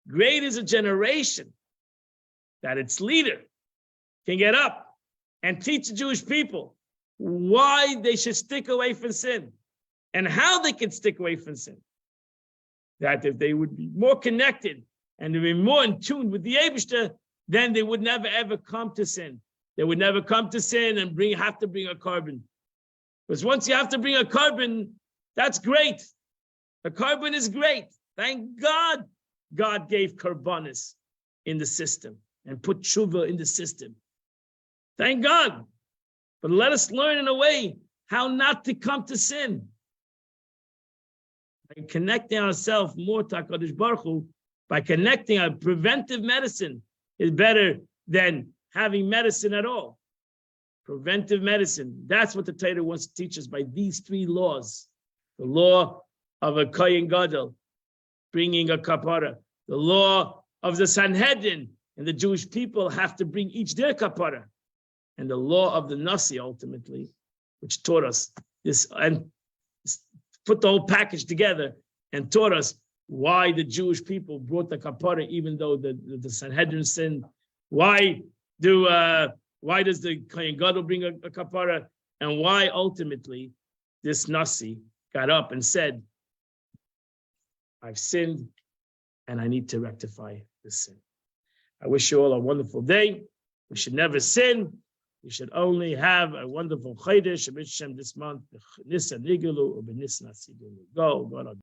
Speaker 1: Great is a generation that its leader can get up and teach the Jewish people why they should stick away from sin and how they can stick away from sin. That if they would be more connected and to be more in tune with the Eibishter, then they would never ever come to sin. They would never come to sin and have to bring a carbon. Because once you have to bring a carbon, that's great. A carbon is great. Thank God, God gave karbanis in the system and put tshuva in the system. Thank God. But let us learn in a way how not to come to sin. By connecting ourselves more to HaKadosh Baruch Hu, by connecting our preventive medicine is better than having medicine at all. Preventive medicine. That's what the Torah wants to teach us by these three laws. The law of a Kohen Gadol, bringing a kapara. The law of the Sanhedrin, and the Jewish people have to bring each their kapara. And the law of the Nasi, ultimately, which taught us this and put the whole package together and taught us why the Jewish people brought the kapara, even though the Sanhedrin sinned. Why does the Kohen Gadol bring a kapara? And why ultimately this Nasi got up and said, I've sinned and I need to rectify this sin. I wish you all a wonderful day. We should never sin. We should only have a wonderful Chodesh this month. Go, God.